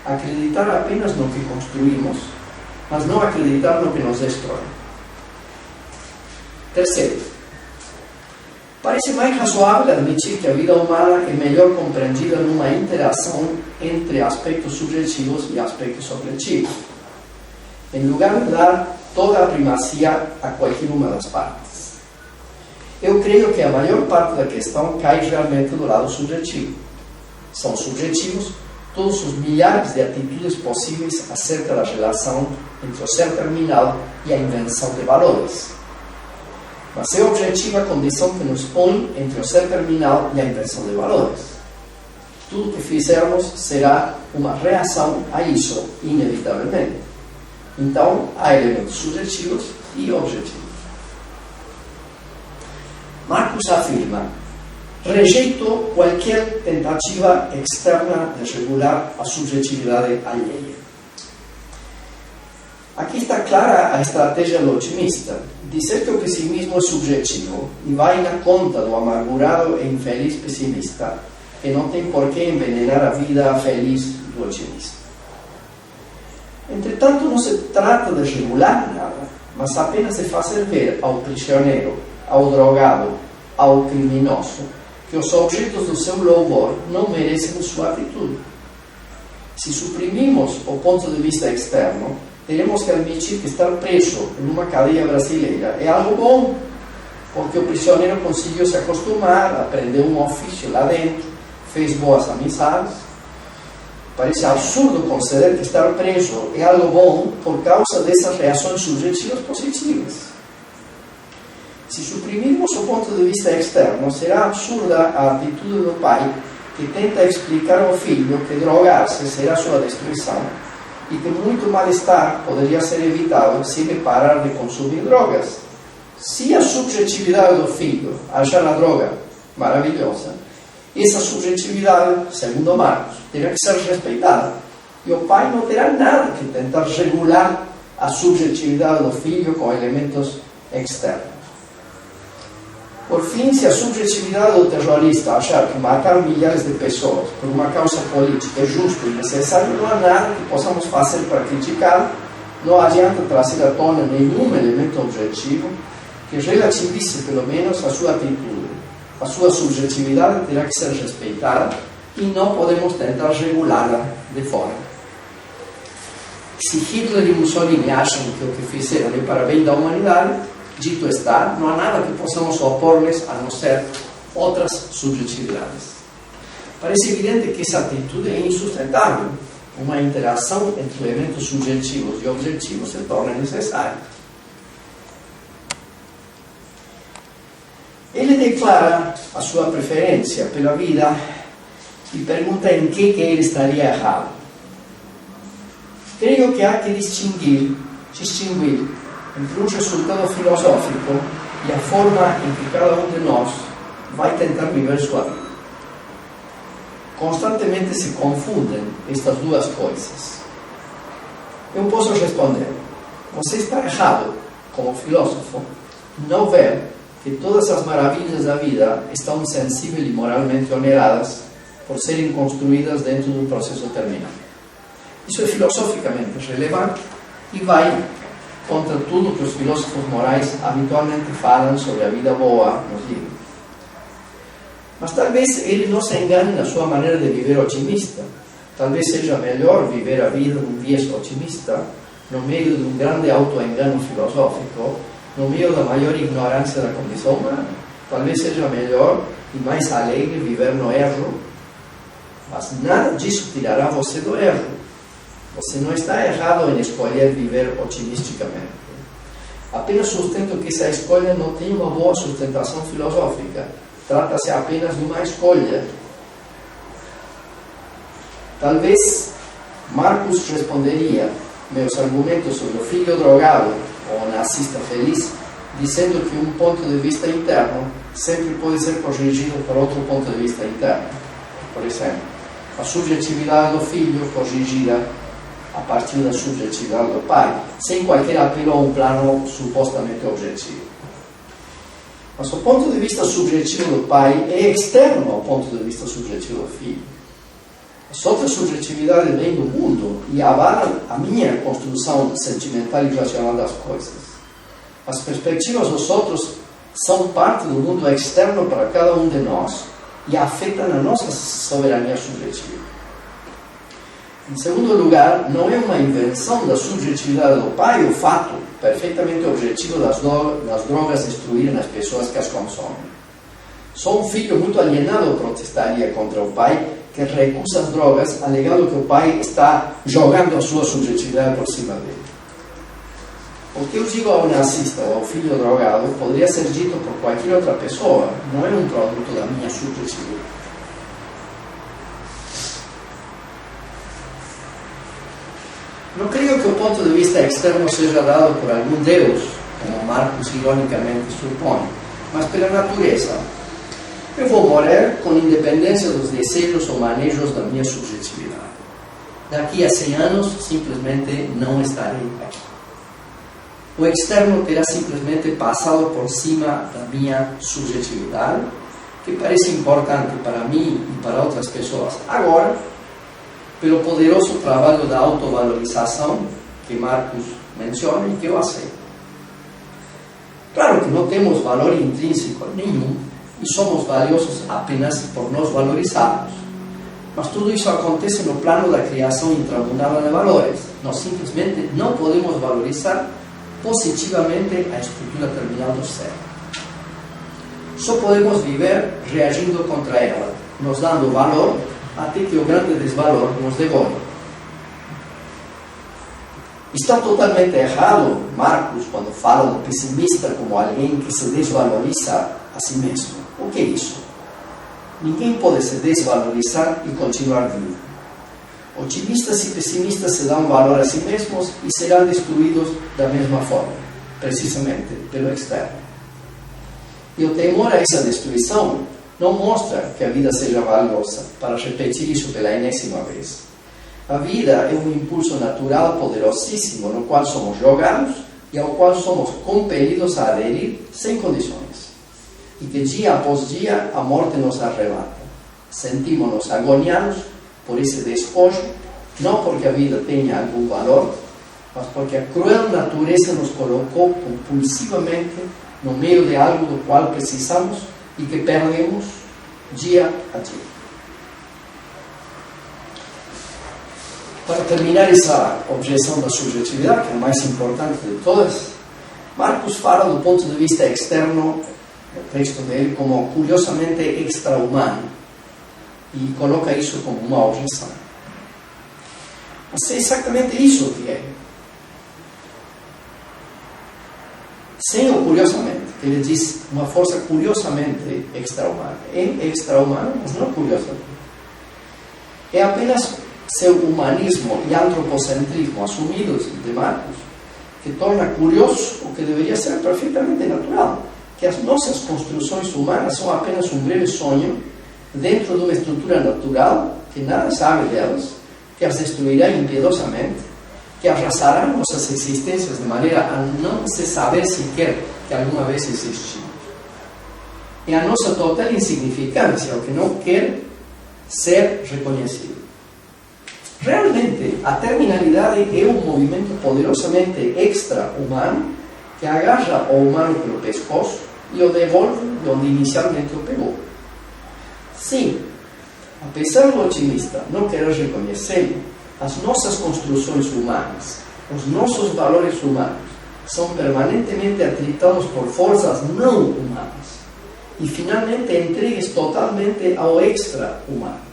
Acreditar apenas no que construímos, mas não acreditar no que nos destrói. Terceiro, Parece mais razoável admitir que a vida humana é melhor compreendida numa interação entre aspectos subjetivos e aspectos objetivos, em lugar de dar toda a primazia a qualquer uma das partes. Eu creio que a maior parte da questão cai realmente do lado subjetivo. São subjetivos todos os milhares de atitudes possíveis acerca da relação entre o ser terminal e a invenção de valores. Mas é objetiva a condição que nos põe entre o ser terminal e a invenção de valores. Tudo que fizermos será uma reação a isso, inevitavelmente. Então, há elementos subjetivos e objetivos. Marcus afirma: rejeito qualquer tentativa externa de regular a subjetividade alheia. Aqui está clara a estratégia do otimista: dizer que o pessimismo é subjetivo e vai na conta do amargurado e infeliz pessimista, que não tem por que envenenar a vida feliz do otimista. Entretanto, não se trata de regular nada, mas apenas de fazer ver ao prisioneiro, ao drogado, ao criminoso, que os objetos do seu louvor não merecem sua atitude. Se suprimimos o ponto de vista externo, teremos que admitir que estar preso em uma cadeia brasileira é algo bom, porque o prisioneiro conseguiu se acostumar, aprendeu um ofício lá dentro, fez boas amizades. Parece absurdo considerar que estar preso é algo bom por causa dessas reações subjetivas positivas. Se suprimirmos o ponto de vista externo, será absurda a atitude do pai que tenta explicar ao filho que drogar-se será sua destruição e que muito mal-estar poderia ser evitado se ele parar de consumir drogas. Se a subjetividade do filho achar a droga maravilhosa, essa subjetividade, segundo Marcos, terá que ser respeitada. E o pai não terá nada que tentar regular a subjetividade do filho com elementos externos. Por fim, se a subjetividade do terrorista achar que matar milhares de pessoas por uma causa política é justo e necessário, não há nada que possamos fazer para criticar. Não adianta trazer à tona nenhum elemento objetivo que relativize pelo menos a sua atitude. A sua subjetividade terá que ser respeitada e não podemos tentar regulá-la de fora. Se Hitler e Mussolini acham que o que fizeram é para bem da humanidade, dito está, não há nada que possamos opor-lhes a não ser outras subjetividades. Parece evidente que essa atitude é insustentável. Uma interação entre elementos subjetivos e objetivos se torna necessária. Ele declara a sua preferência pela vida e pergunta em que ele estaria errado. Creio que há que distinguir entre um resultado filosófico e a forma em que cada um de nós vai tentar viver sua vida. Constantemente se confundem estas duas coisas. Eu posso responder: você está errado, como filósofo, não ver que todas as maravilhas da vida estão sensível e moralmente oneradas por serem construídas dentro de um processo terminal. Isso é filosoficamente relevante e vai contra tudo que os filósofos morais habitualmente falam sobre a vida boa nos livros. Mas talvez ele não se engane na sua maneira de viver otimista. Talvez seja melhor viver a vida num viés otimista, no meio de um grande autoengano filosófico, no meio da maior ignorância da condição humana. Talvez seja melhor e mais alegre viver no erro, mas nada disso tirará você do erro. Você não está errado em escolher viver otimisticamente. Apenas sustento que essa escolha não tem uma boa sustentação filosófica. Trata-se apenas de uma escolha. Talvez Marcus responderia meus argumentos sobre o filho drogado ou o nazista feliz, dizendo que um ponto de vista interno sempre pode ser corrigido por outro ponto de vista interno. Por exemplo, a subjetividade do filho corrigida a partir da subjetividade do pai, sem qualquer apelo a um plano supostamente objetivo. Mas o ponto de vista subjetivo do pai é externo ao ponto de vista subjetivo do filho. As outras subjetividades vêm do mundo e avalam a minha construção sentimental e racional das coisas. As perspectivas dos outros são parte do mundo externo para cada um de nós e afetam a nossa soberania subjetiva. Em segundo lugar, não é uma invenção da subjetividade do pai o fato perfeitamente objetivo das drogas destruírem as pessoas que as consomem. Só um filho muito alienado protestaria contra o pai que recusa as drogas, alegando que o pai está jogando a sua subjetividade por cima dele. O que eu digo ao nazista ou ao filho drogado poderia ser dito por qualquer outra pessoa, não é um produto da minha subjetividade. Não creio que o ponto de vista externo seja dado por algum Deus, como Marcos ironicamente supõe, mas pela natureza. Eu vou morrer com independência dos desejos ou manejos da minha subjetividade. Daqui a 100 anos, simplesmente não estarei aqui. O externo terá simplesmente passado por cima da minha subjetividade, que parece importante para mim e para outras pessoas agora, pelo poderoso trabalho da autovalorização que Marcos menciona e que eu aceito. Claro que não temos valor intrínseco nenhum e somos valiosos apenas por nos valorizarmos. Mas tudo isso acontece no plano da criação intramunal de valores. Nós simplesmente não podemos valorizar positivamente a estrutura terminal do ser. Só podemos viver reagindo contra ela, nos dando valor até que o grande desvalor nos devore. Está totalmente errado Marcos quando fala do pessimista como alguém que se desvaloriza a si mesmo. O que é isso? Ninguém pode se desvalorizar e continuar vivo. Otimistas e pessimistas se dão valor a si mesmos e serão destruídos da mesma forma, precisamente pelo externo. E o temor a essa destruição não mostra que a vida seja valiosa, para repetir isso pela enésima vez. A vida é um impulso natural poderosíssimo no qual somos jogados e ao qual somos compelidos a aderir sem condições. E que dia após dia a morte nos arrebata. Sentimos-nos agoniados por esse despojo, não porque a vida tenha algum valor, mas porque a cruel natureza nos colocou compulsivamente no meio de algo do qual precisamos e que perdemos dia a dia. Para terminar essa objeção da subjetividade, que é a mais importante de todas, Marcos fala do ponto de vista externo, no texto dele, como curiosamente extra-humano, e coloca isso como uma objeção. Mas é exatamente isso que é. Sem o curiosamente, que ele diz uma força curiosamente extra-humana. É extra-humano, mas não curiosamente. É apenas seu humanismo e antropocentrismo assumidos de Marcos que torna curioso o que deveria ser perfeitamente natural, que as nossas construções humanas são apenas um breve sonho dentro de uma estrutura natural que nada sabe delas, que as destruirá impiedosamente, que arrasará nossas existências de maneira a não se saber sequer que alguma vez existimos. É a nossa total insignificância o que não quer ser reconhecido. Realmente, a terminalidade é um movimento poderosamente extra-humano que agarra o humano pelo pescoço e o devolve de onde inicialmente o pegou. Sim, apesar do otimista não querer reconhecê-lo, as nossas construções humanas, os nossos valores humanos, são permanentemente atritados por forças não humanas e finalmente entregues totalmente ao extra-humano.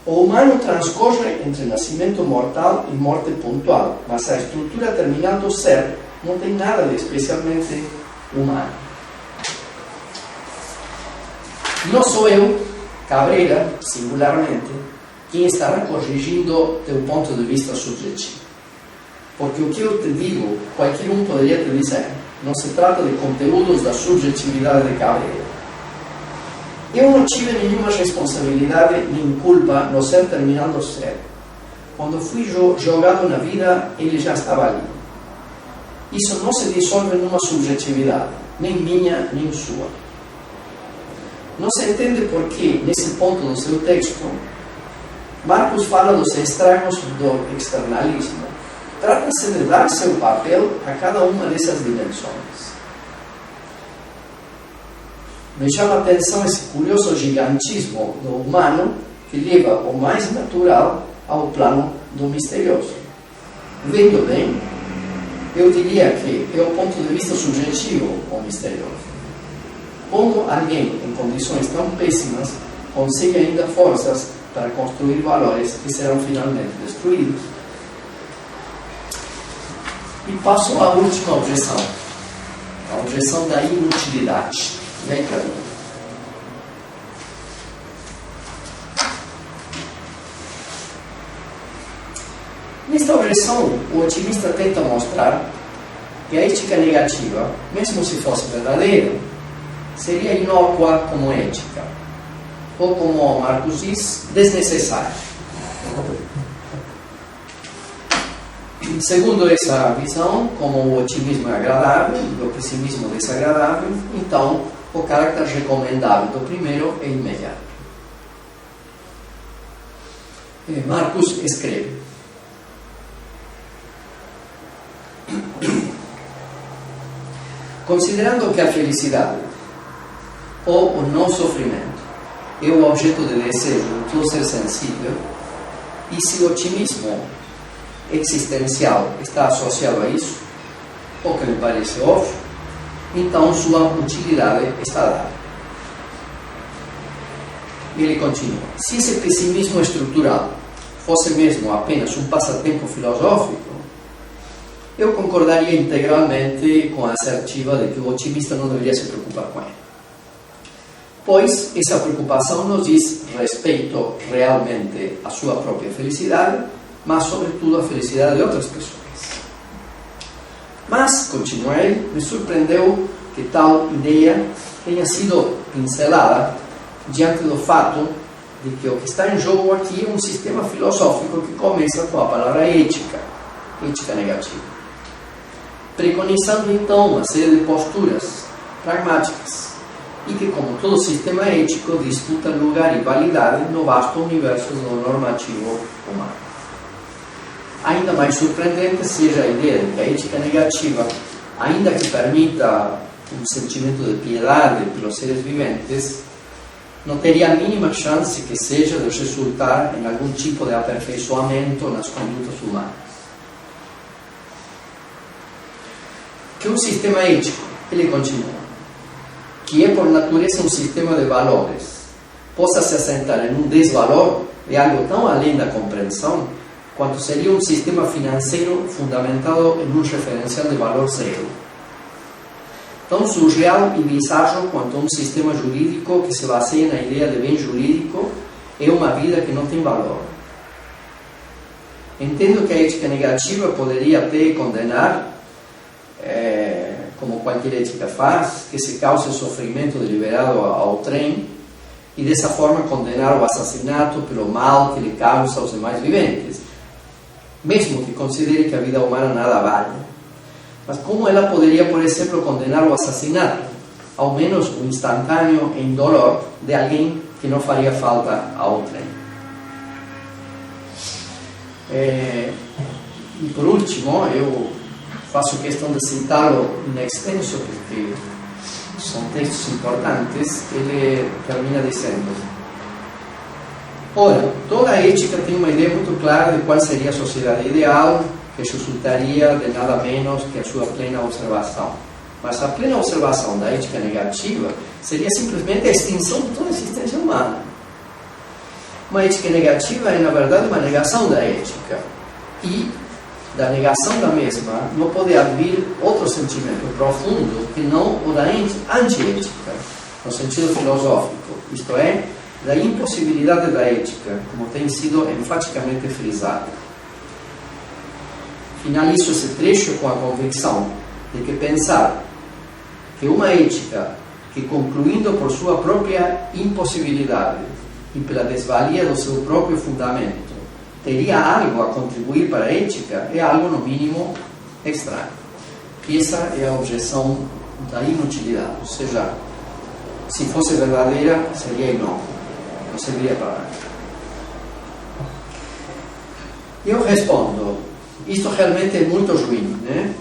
O humano transcorre entre nascimento mortal e morte pontual, mas a estrutura terminal do ser não tem nada de especialmente humano. Não sou eu, Cabrera, singularmente, quem estará corrigindo teu ponto de vista subjetivo. Porque o que eu te digo, qualquer um poderia te dizer. Não se trata de conteúdos da subjetividade de Cabrera. Eu não tive nenhuma responsabilidade nem culpa no ser terminal do ser. Quando fui jogado na vida, ele já estava ali. Isso não se dissolve numa subjetividade, nem minha, nem sua. Não se entende por que, nesse ponto do seu texto, Marcos fala dos estragos do externalismo. Trata-se de dar seu papel a cada uma dessas dimensões. Me chama a atenção esse curioso gigantismo do humano que leva o mais natural ao plano do misterioso. Vendo bem, eu diria que é o ponto de vista subjetivo o misterioso. Como alguém em condições tão péssimas consegue ainda forças para construir valores que serão finalmente destruídos? E passo à última objeção, a objeção da inutilidade. Vem para mim. Nesta objeção, o otimista tenta mostrar que a ética negativa, mesmo se fosse verdadeira, seria inócua como ética, ou como Marcus diz, desnecessária. Segundo essa visão, como o otimismo é agradável e o pessimismo desagradável, então o caráter recomendável do primeiro é imediato. Marcus escreve: considerando que a felicidade ou o não sofrimento é o objeto de desejo de todo ser sensível, e se o otimismo existencial está associado a isso, o que me parece óbvio, então sua utilidade está dada. Ele continua: se esse pessimismo estrutural fosse mesmo apenas um passatempo filosófico, eu concordaria integralmente com a assertiva de que o otimista não deveria se preocupar com ele, pois essa preocupação nos diz respeito realmente à sua própria felicidade, mas sobretudo a felicidade de outras pessoas. Mas, continua ele, me surpreendeu que tal ideia tenha sido pincelada diante do fato de que o que está em jogo aqui é um sistema filosófico que começa com a palavra ética, ética negativa, preconizando então uma série de posturas pragmáticas e que, como todo sistema ético, disputa lugar e validade no vasto universo do normativo humano. Ainda mais surpreendente seja a ideia de que a ética negativa, ainda que permita um sentimento de piedade pelos seres viventes, não teria a mínima chance que seja de resultar em algum tipo de aperfeiçoamento nas condutas humanas. Que um sistema ético, ele continua, que é por natureza um sistema de valores, possa se assentar em um desvalor é algo tão além da compreensão quanto seria um sistema financeiro fundamentado em um referencial de valor zero. Tão surreal e bizarro quanto um sistema jurídico que se baseia na ideia de bem jurídico é uma vida que não tem valor. Entendo que a ética negativa poderia até condenar, como qualquer ética faz, que se cause sofrimento deliberado ao trem e dessa forma condenar o assassinato pelo mal que lhe causa aos demais viventes, mesmo que considere que a vida humana nada vale. Mas como ela poderia, por exemplo, condenar o assassinato, ao menos o instantâneo e indolor, de alguém que não faria falta ao trem? E por último, eu faço questão de citá-lo em extenso, porque são textos importantes. Ele termina dizendo: ora, toda a ética tem uma ideia muito clara de qual seria a sociedade ideal, que resultaria de nada menos que a sua plena observação. Mas a plena observação da ética negativa seria simplesmente a extinção de toda a existência humana. Uma ética negativa é, na verdade, uma negação da ética. E da negação da mesma não pode haver outro sentimento profundo que não o da antiética, no sentido filosófico, isto é, da impossibilidade da ética, como tem sido enfaticamente frisado. Finalizo esse trecho com a convicção de que pensar que uma ética que, concluindo por sua própria impossibilidade e pela desvalia do seu próprio fundamento, teria algo a contribuir para a ética, é algo, no mínimo, estranho. E essa é a objeção da inutilidade, ou seja, se fosse verdadeira, seria inócua, não serviria para nada. Eu respondo: isto realmente é muito ruim, né?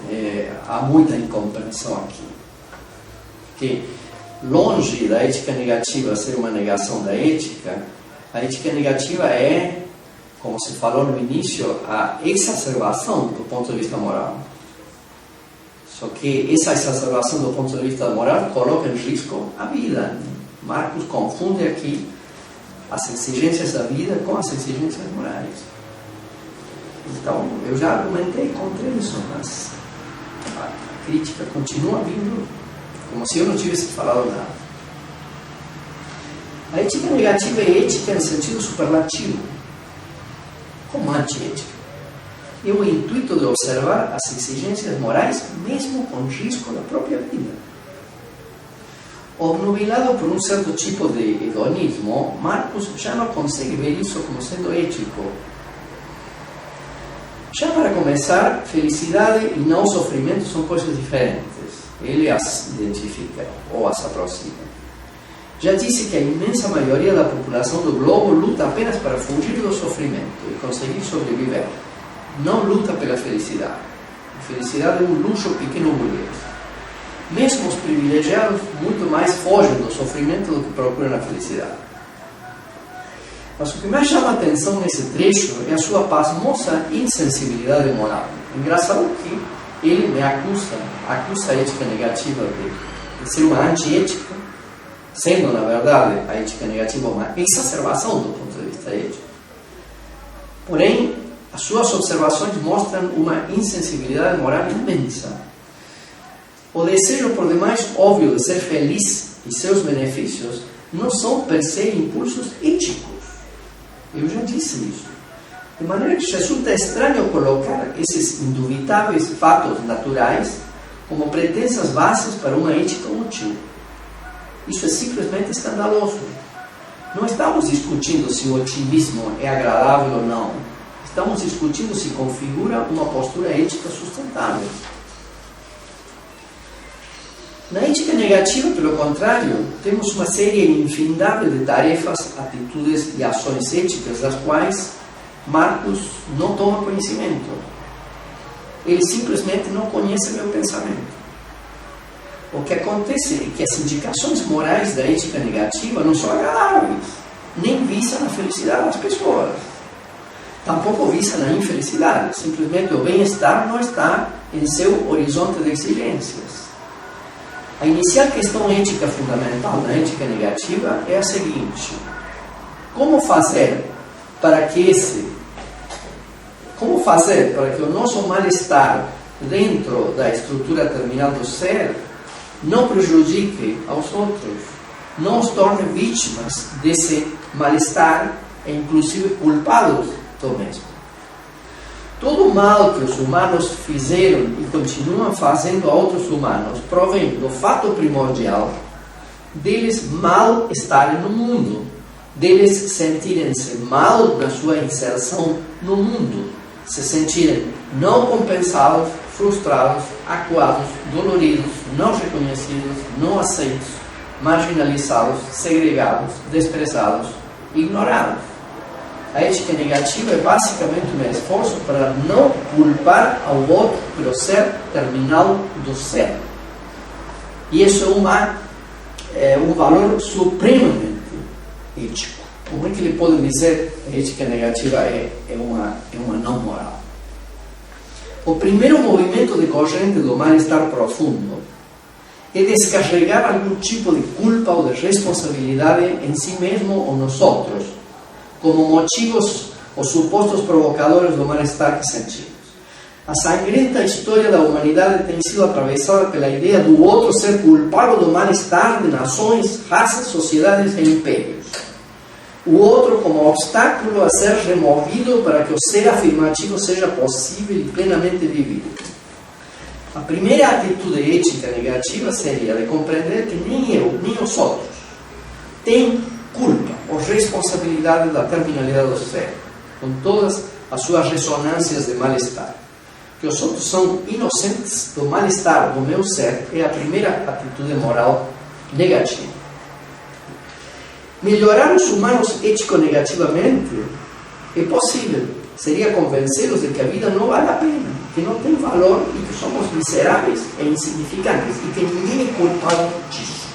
Há muita incompreensão aqui. Que longe da ética negativa ser uma negação da ética, a ética negativa é, como se falou no início, a exacerbação do ponto de vista moral. Só que essa exacerbação do ponto de vista moral coloca em risco a vida. Marcos confunde aqui as exigências da vida com as exigências morais. Então, eu já argumentei contra isso, mas a crítica continua vindo como se eu não tivesse falado nada. A ética negativa é ética em sentido superlativo, como antiética. É o intuito de observar as exigências morais, mesmo com risco da própria vida. Obnubilado por um certo tipo de hedonismo, Marcos já não consegue ver isso como sendo ético. Já para começar, felicidade e não sofrimento são coisas diferentes. Ele as identifica ou as aproxima. Já disse que a imensa maioria da população do globo luta apenas para fugir do sofrimento e conseguir sobreviver. Não luta pela felicidade. A felicidade é um luxo pequeno burguês. Mesmo os privilegiados muito mais fogem do sofrimento do que procuram a felicidade. Mas o que mais chama a atenção nesse trecho é a sua pasmosa insensibilidade moral. Engraçado que ele me acusa a ética negativa de ser uma antiética, sendo, na verdade, a ética negativa uma exacerbação do ponto de vista ético. Porém, as suas observações mostram uma insensibilidade moral imensa. O desejo por demais óbvio de ser feliz e seus benefícios não são per se impulsos éticos. Eu já disse isso. De maneira que resulta estranho colocar esses indubitáveis fatos naturais como pretensas bases para uma ética útil. Isso é simplesmente escandaloso. Não estamos discutindo se o otimismo é agradável ou não. Estamos discutindo se configura uma postura ética sustentável. Na ética negativa, pelo contrário, temos uma série infindável de tarefas, atitudes e ações éticas das quais Marcos não toma conhecimento. Ele simplesmente não conhece meu pensamento. O que acontece é que as indicações morais da ética negativa não são agradáveis, nem visam a felicidade das pessoas. Tampouco visam a infelicidade. Simplesmente o bem-estar não está em seu horizonte de exigências. A inicial questão ética fundamental na ética negativa é a seguinte: como fazer para que o nosso mal-estar dentro da estrutura terminal do ser não prejudique aos outros, não os torne vítimas desse mal-estar e inclusive culpados do mesmo? Todo o mal que os humanos fizeram e continuam fazendo a outros humanos provém do fato primordial deles mal estarem no mundo, deles sentirem-se mal na sua inserção no mundo, se sentirem não compensados, frustrados, acuados, doloridos, não reconhecidos, não aceitos, marginalizados, segregados, desprezados, ignorados. A ética negativa é basicamente um esforço para não culpar ao outro pelo ser terminal do ser. E isso é um valor supremamente ético. Como é que ele pode dizer que a ética negativa é uma não moral? O primeiro movimento de corrente do mal-estar profundo é descarregar algum tipo de culpa ou de responsabilidade em si mesmo ou nos outros, como motivos ou supostos provocadores do mal-estar que sentimos. A sangrenta história da humanidade tem sido atravessada pela ideia do outro ser culpado do mal-estar de nações, raças, sociedades e impérios. O outro como obstáculo a ser removido para que o ser afirmativo seja possível e plenamente vivido. A primeira atitude ética negativa seria de compreender que nem eu, nem os outros têm culpa ou responsabilidade da terminalidade do ser, com todas as suas ressonâncias de mal-estar. Que os outros são inocentes do mal-estar do meu ser é a primeira atitude moral negativa. Melhorar os humanos ético-negativamente é possível. Seria convencê-los de que a vida não vale a pena, que não tem valor e que somos miseráveis e insignificantes e que ninguém é culpado disso.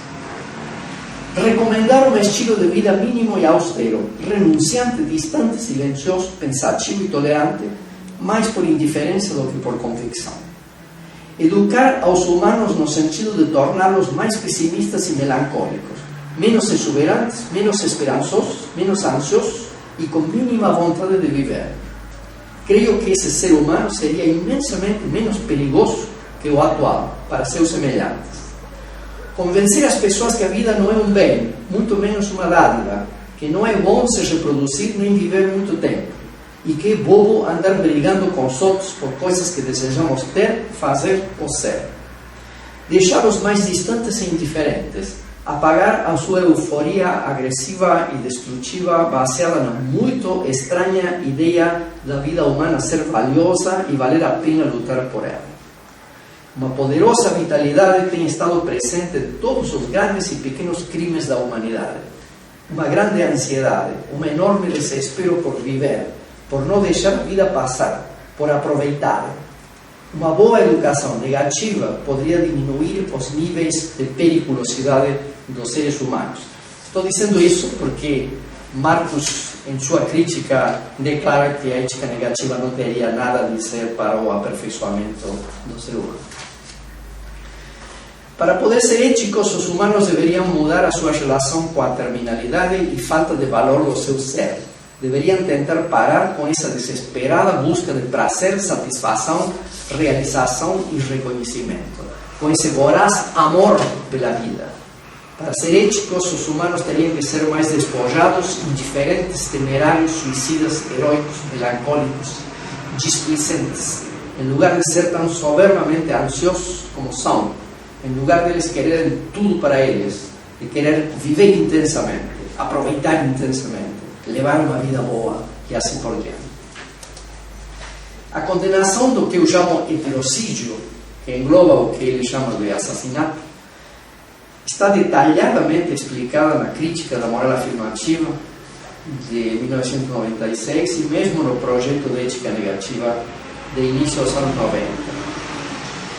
Recomendar um estilo de vida mínimo e austero, renunciante, distante, silencioso, pensativo e tolerante, mais por indiferença do que por convicção. Educar aos humanos no sentido de torná-los mais pessimistas e melancólicos, menos exuberantes, menos esperançosos, menos ansiosos e com mínima vontade de viver. Creio que esse ser humano seria imensamente menos perigoso que o atual para seus semelhantes. Convencer as pessoas que a vida não é um bem, muito menos uma dádiva, que não é bom se reproduzir nem viver muito tempo, e que é bobo andar brigando com os outros por coisas que desejamos ter, fazer ou ser. Deixá-los mais distantes e indiferentes, apagar a sua euforia agressiva e destrutiva baseada na muito estranha ideia da vida humana ser valiosa e valer a pena lutar por ela. Uma poderosa vitalidade tem estado presente em todos os grandes e pequenos crimes da humanidade. Uma grande ansiedade, um enorme desespero por viver, por não deixar a vida passar, por aproveitar. Uma boa educação negativa poderia diminuir os níveis de periculosidade dos seres humanos. Estou dizendo isso porque Marcus, em sua crítica, declara que a ética negativa não teria nada a dizer para o aperfeiçoamento do ser humano. Para poder ser éticos, os humanos deveriam mudar a sua relação com a terminalidade e falta de valor do seu ser. Deveriam tentar parar com essa desesperada busca de prazer, satisfação, realização e reconhecimento, com esse voraz amor pela vida. Para ser éticos, os humanos teriam que ser mais despojados, indiferentes, temerários, suicidas, heróicos, melancólicos, displicentes, em lugar de ser tão soberbamente ansiosos como são, em lugar deles quererem tudo para eles, de querer viver intensamente, aproveitar intensamente, levar uma vida boa e assim por diante. A condenação do que eu chamo heterocídio, que engloba o que ele chama de assassinato, está detalhadamente explicada na Crítica da Moral Afirmativa de 1996 e mesmo no Projeto de Ética Negativa de início dos anos 90.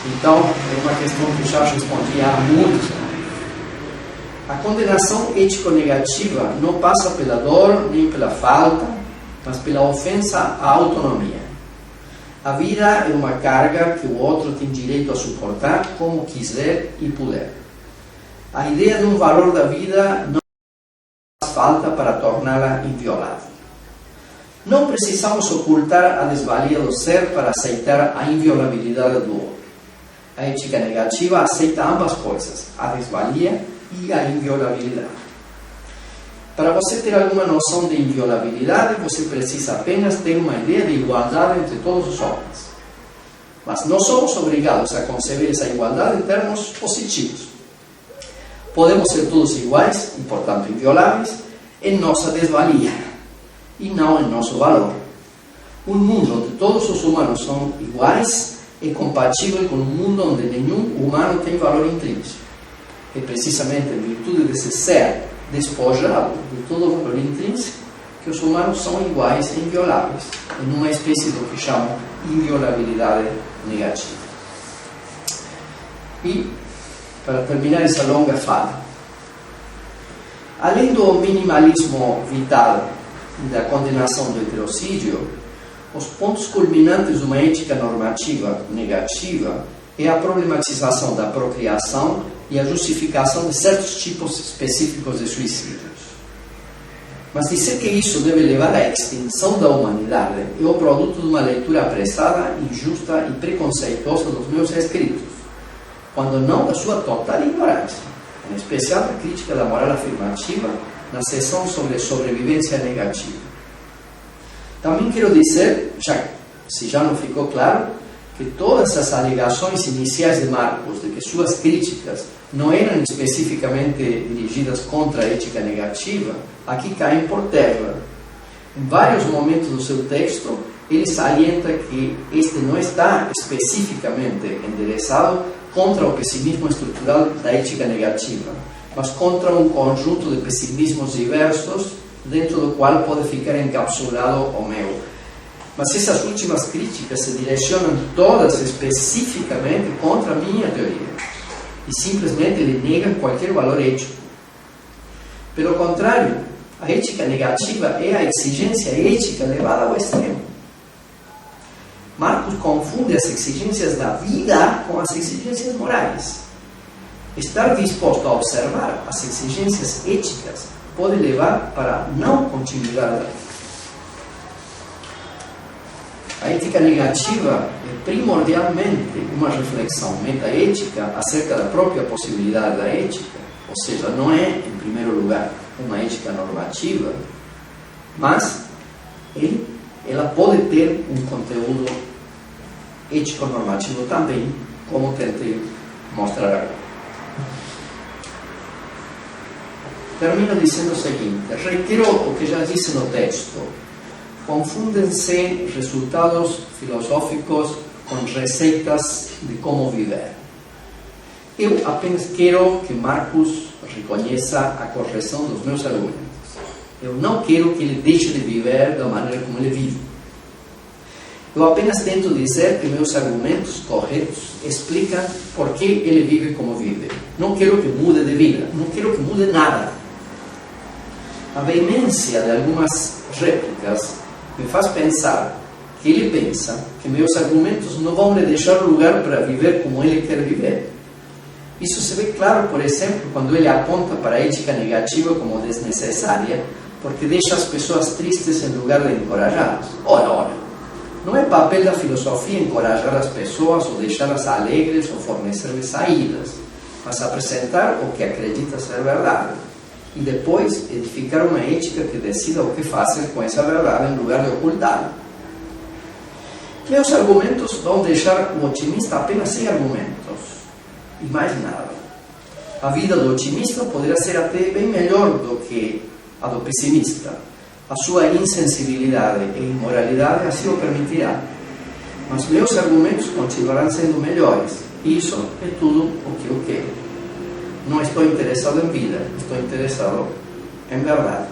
Então, é uma questão que já respondi há muito. A condenação ético-negativa não passa pela dor nem pela falta, mas pela ofensa à autonomia. A vida é uma carga que o outro tem direito a suportar como quiser e puder. A ideia de um valor da vida não faz falta para torná-la inviolável. Não precisamos ocultar a desvalia do ser para aceitar a inviolabilidade do outro. A ética negativa aceita ambas coisas, a desvalia e a inviolabilidade. Para você ter alguma noção de inviolabilidade, você precisa apenas ter uma ideia de igualdade entre todos os homens. Mas não somos obrigados a conceber essa igualdade em termos positivos. Podemos ser todos iguais e, portanto, invioláveis em nossa desvalia e não em nosso valor. Um mundo onde todos os humanos são iguais é compatível com um mundo onde nenhum humano tem valor intrínseco. É precisamente em virtude desse ser despojado de todo o valor intrínseco que os humanos são iguais e invioláveis, em uma espécie do que chamam inviolabilidade negativa. E, para terminar essa longa fala, além do minimalismo vital e da condenação do heterocídio, os pontos culminantes de uma ética normativa negativa é a problematização da procriação e a justificação de certos tipos específicos de suicídios. Mas dizer que isso deve levar à extinção da humanidade é o produto de uma leitura apressada, injusta e preconceituosa dos meus escritos, quando não da sua total ignorância, em especial da Crítica da Moral Afirmativa, na seção sobre sobrevivência negativa. Também quero dizer, se já não ficou claro, que todas as alegações iniciais de Marcos de que suas críticas não eram especificamente dirigidas contra a ética negativa, aqui caem por terra. Em vários momentos do seu texto, ele salienta que este não está especificamente endereçado contra o pessimismo estrutural da ética negativa, mas contra um conjunto de pessimismos diversos, dentro do qual pode ficar encapsulado o meu. Mas essas últimas críticas se direcionam todas especificamente contra a minha teoria e simplesmente lhe negam qualquer valor ético. Pelo contrário, a ética negativa é a exigência ética levada ao extremo. Marcos confunde as exigências da vida com as exigências morais. Estar disposto a observar as exigências éticas pode levar para a não continuidade da vida. A ética negativa é primordialmente uma reflexão metaética acerca da própria possibilidade da ética, ou seja, não é, em primeiro lugar, uma ética normativa, mas ela pode ter um conteúdo ético-normativo também, como tentei mostrar agora. Termino dizendo o seguinte: reitero o que já disse no texto. Confundem-se resultados filosóficos com receitas de como viver. Eu apenas quero que Marcos reconheça a correção dos meus argumentos. Eu não quero que ele deixe de viver da maneira como ele vive. Eu apenas tento dizer que meus argumentos corretos explicam por que ele vive como vive. Não quero que mude de vida, não quero que mude nada. A veemência de algumas réplicas me faz pensar que ele pensa que meus argumentos não vão lhe deixar lugar para viver como ele quer viver. Isso se vê claro, por exemplo, quando ele aponta para a ética negativa como desnecessária, porque deixa as pessoas tristes em lugar de encorajá-las. Ora, não é papel da filosofia encorajar as pessoas ou deixá-las alegres ou fornecer-lhes saídas, mas apresentar o que acredita ser verdade. E depois edificar uma ética que decida o que fazer com essa verdade em lugar de ocultá-la. Meus argumentos vão deixar o otimista apenas sem argumentos e mais nada. A vida do otimista poderá ser até bem melhor do que a do pessimista. A sua insensibilidade e imoralidade assim o permitirá. Mas meus argumentos continuarão sendo melhores. Isso é tudo o que eu quero. Não estou interessado em vida, estou interessado em verdade.